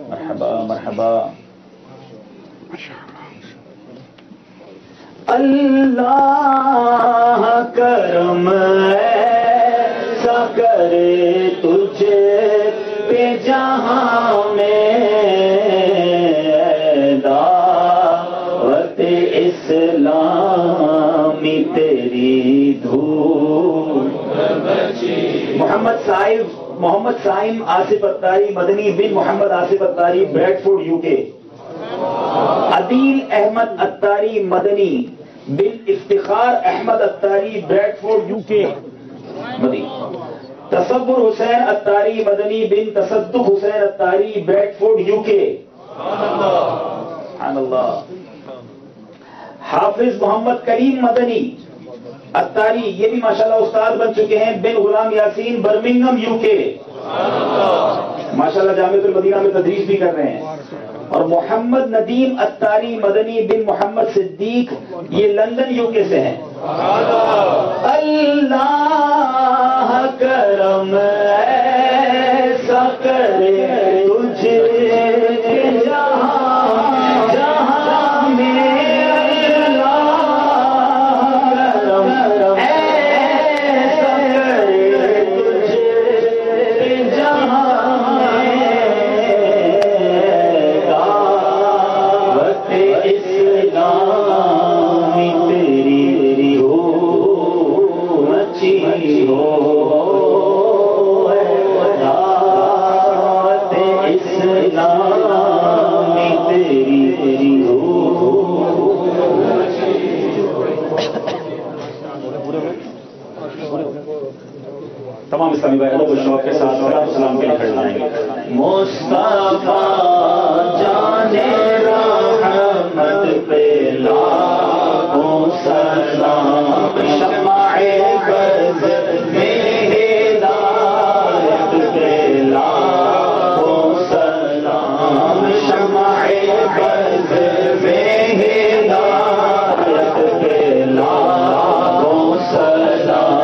مرحبا مرحبا. اللہ کرم ایسا کرے تجھے پہ جہاں میں دعوت اسلامی تیری دھول. محمد سائم آصف اتاری مدنی بن محمد آصف اتاری بریڈ فوڈ یو کے. عدیل احمد اتاری مدنی بن افتخار احمد اتاری بریڈ فوڈ یو کے مدنی. تصور حسین اتاری مدنی بن تصدق حسین اتاری بریڈ فوڈ یو کے. سبحان اللہ. حافظ محمد کریم مدنی اتاری یہ بھی ماشاءاللہ استاد بن چکے ہیں بن غلام یاسین برمنگم یو کے. ماشاءاللہ جامعۃ المدینہ میں تدریس بھی کر رہے ہیں. اور محمد ندیم اتاری مدنی بن محمد صدیق یہ لندن یو کے سے ہیں. اللہ کرم ایسا کرے تجھے جہاں میں تمام اسلامی بھائی ادب و شوق کے ساتھ سلام کے لیے کھڑے جائیں گے. مصطفیٰ جانے رحمت پہ لاکھوں سلام. شمع بز میں ہدایت پہ لاکھوں سلام. شمع بز میں ہدایت پہ لاکھوں سلام.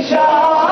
شاہ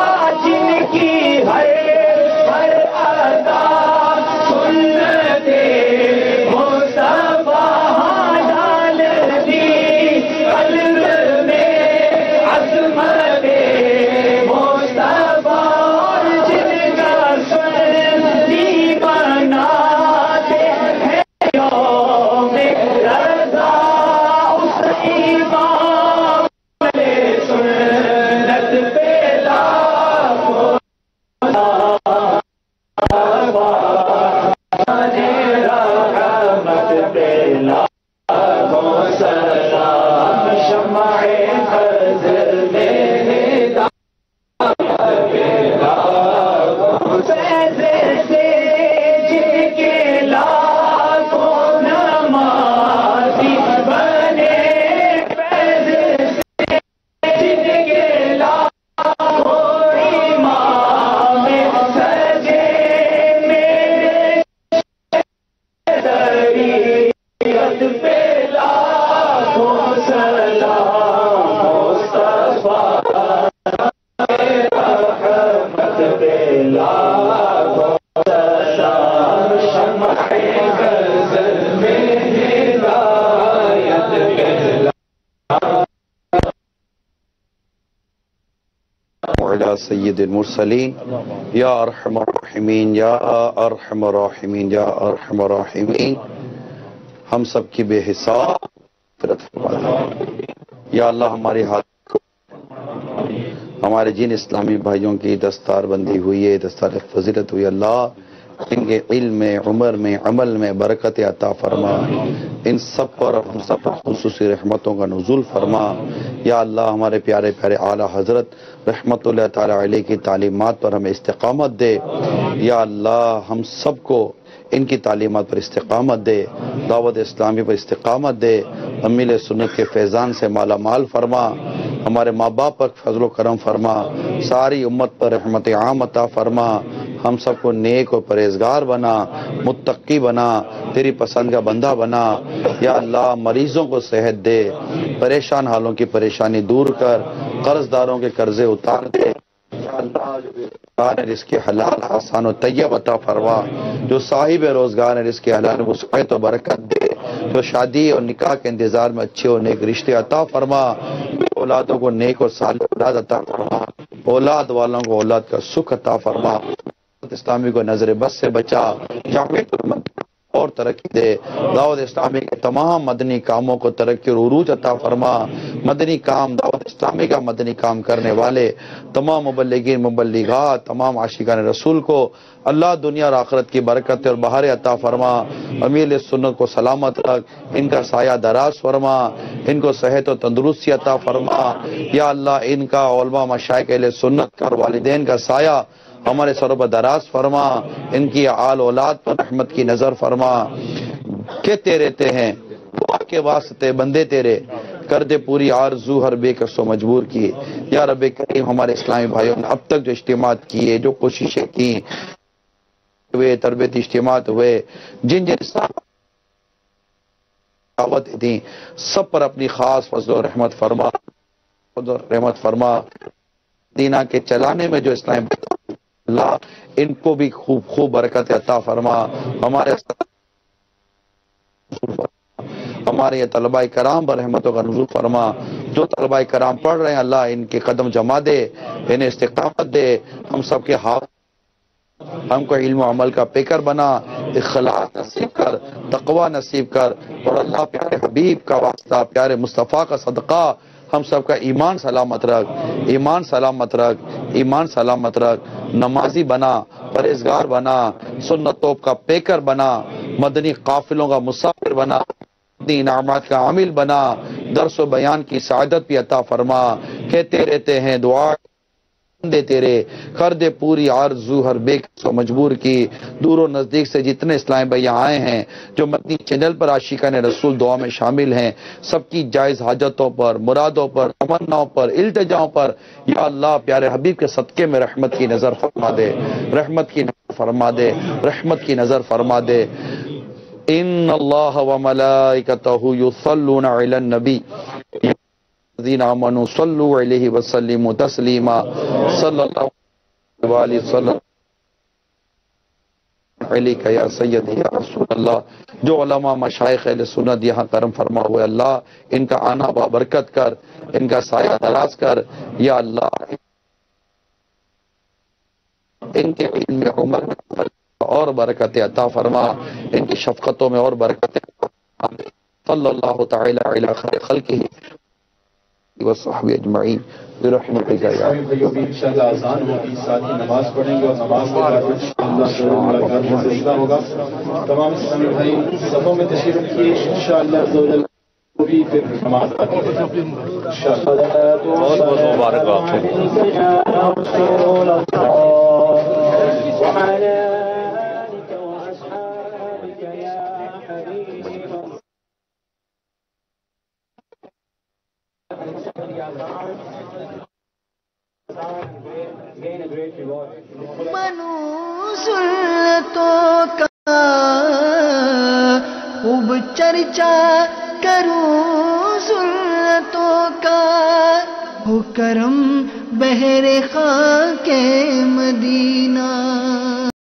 پہ لاکھوں سلام شمع غزل میں ہدایت کے وعلی سید المرسلین یا ارحم الراحمین یا ارحم الراحمین یا ارحم الراحمین. ہم سب کی بے حساب مغفرت فرما دے. یا اللہ ہمارے ہاتھ ہمارے جن اسلامی بھائیوں کی دستار بندی ہوئی ہے، دستار فضیلت ہوئی، اللہ ان کے علم میں، عمر میں، عمل میں برکت عطا فرما. ان سب پر ہم سب پر خصوصی رحمتوں کا نزول فرما. یا اللہ ہمارے پیارے پیارے اعلیٰ حضرت رحمت اللہ تعالی علیہ کی تعلیمات پر ہمیں استقامت دے. یا اللہ ہم سب کو ان کی تعلیمات پر استقامت دے، دعوت اسلامی پر استقامت دے، امیل سنت کے فیضان سے مالا مال فرما. ہمارے ماں باپ پر فضل و کرم فرما. ساری امت پر رحمت عام عطا فرما. ہم سب کو نیک و پرہیزگار بنا، متقی بنا، تیری پسند کا بندہ بنا. یا اللہ مریضوں کو صحت دے، پریشان حالوں کی پریشانی دور کر، قرض داروں کے قرضے اتار دے. یا اللہ رزق حلال آسان و طیب عطا فرما. جو صاحب روزگار ہے رزق حلال وہ صحت و برکت دے. جو شادی اور نکاح کے انتظار میں اچھے اور نیک رشتے عطا فرما. اولادوں کو نیک اور صالح اولاد عطا فرما. اولاد والوں کو اولاد کا سکھ عطا فرما. اسلامی کو نظر بس سے بچا. اور ترقی دے. دعوت اسلامی کے تمام مدنی کاموں کو ترقی اور عروج عطا فرما. مدنی کام، دعوت اسلامی کا مدنی کام کرنے والے تمام مبلغین، مبلغات، تمام عاشقان رسول کو اللہ دنیا اور آخرت کی برکت اور بہار عطا فرما. امیر سنت کو سلامت رکھ، ان کا سایہ دراز فرما، ان کو صحت و تندرستی عطا فرما. یا اللہ ان کا علماء مشائخ اہل سنت کا اور والدین کا سایہ ہمارے سروں پر دراز فرما. ان کی آل اولاد پر رحمت کی نظر فرما. کہ تیرے تے ہیں دعا کے واسطے بندے تیرے، کر دے پوری آرزو ہر بے کس و مجبور کی. یا رب کریم ہمارے اسلامی بھائیوں نے اب تک جو اجتماعات کیے، جو کوششیں کی ہوئے، تربیتی اجتماعات ہوئے، جن جن دعوت دی، سب پر اپنی خاص فضل و رحمت فرما. دینا کے چلانے میں جو اسلام اللہ ان کو بھی خوب برکت عطا فرما. ہمارے یہ طلبہ کرام پر رحمتوں کا نزول فرما. جو طلبہ کرام پڑھ رہے ہیں اللہ ان کے قدم جما دے، انہیں استقامت دے. ہم سب کے ہاتھ ہم کو علم و عمل کا پیکر بنا، اخلاص نصیب کر، تقوی نصیب کر. اور اللہ پیارے حبیب کا واسطہ، پیارے مصطفیٰ کا صدقہ ہم سب کا ایمان سلامت رکھ، ایمان سلامت رکھ، ایمان سلامت رکھ. نمازی بنا، پرہیزگار بنا، سنتوں کا پیکر بنا، مدنی قافلوں کا مسافر بنا، مدنی انعامات کا عامل بنا. درس و بیان کی سعادت بھی عطا فرما. کہتے رہتے ہیں دعا دے تیرے، کر دے پوری آرزو ہر بے کس و مجبور کی. دور و نزدیک سے جتنے اسلامی بھائی آئے ہیں، جو مدنی چینل پر عاشقان رسول دعا میں شامل ہیں، سب کی جائز حاجتوں پر، مرادوں پر، تمناؤں پر، التجاؤں پر یا اللہ پیارے حبیب کے صدقے میں رحمت کی نظر فرما دے، رحمت کی نظر فرما دے، رحمت کی نظر فرما دے. ان اللہ و ملائکتہ یصلون علی النبی الذین آمنوا صلوا علیہ وسلموا تسلیما. صلی اللہ علیہ وسلم علیکہ یا سیدی یا رسول اللہ. جو علماء مشائخ اہل سنت یہاں کرم فرما ہوئے اللہ ان کا آنا بابرکت کر، ان کا سایہ دراز کر. یا اللہ ان کے علم میں عمر میں اور برکت عطا فرما، ان کی شفقتوں میں اور برکت عطا فرما. صلی اللہ تعالی علی خیر خلقہ وصحبہ اجمعین برحمتک یا انشاءاللہ اذان ہوگی، ساتھ ہی نماز پڑھیں گے اور نماز کے بعد انشاءاللہ ملاقات کا سلسلہ ہوگا. تمام اسلامی بھائی صفوں میں تشریف رکھیے. انشاءاللہ بھی پھر نماز آتی ہے انشاءاللہ. بہت بہت مبارک آپ کو. منوسلتوں کا خوب چرچا کروں، سلتوں کا ہو کرم بہر خاک مدینہ. مدینہ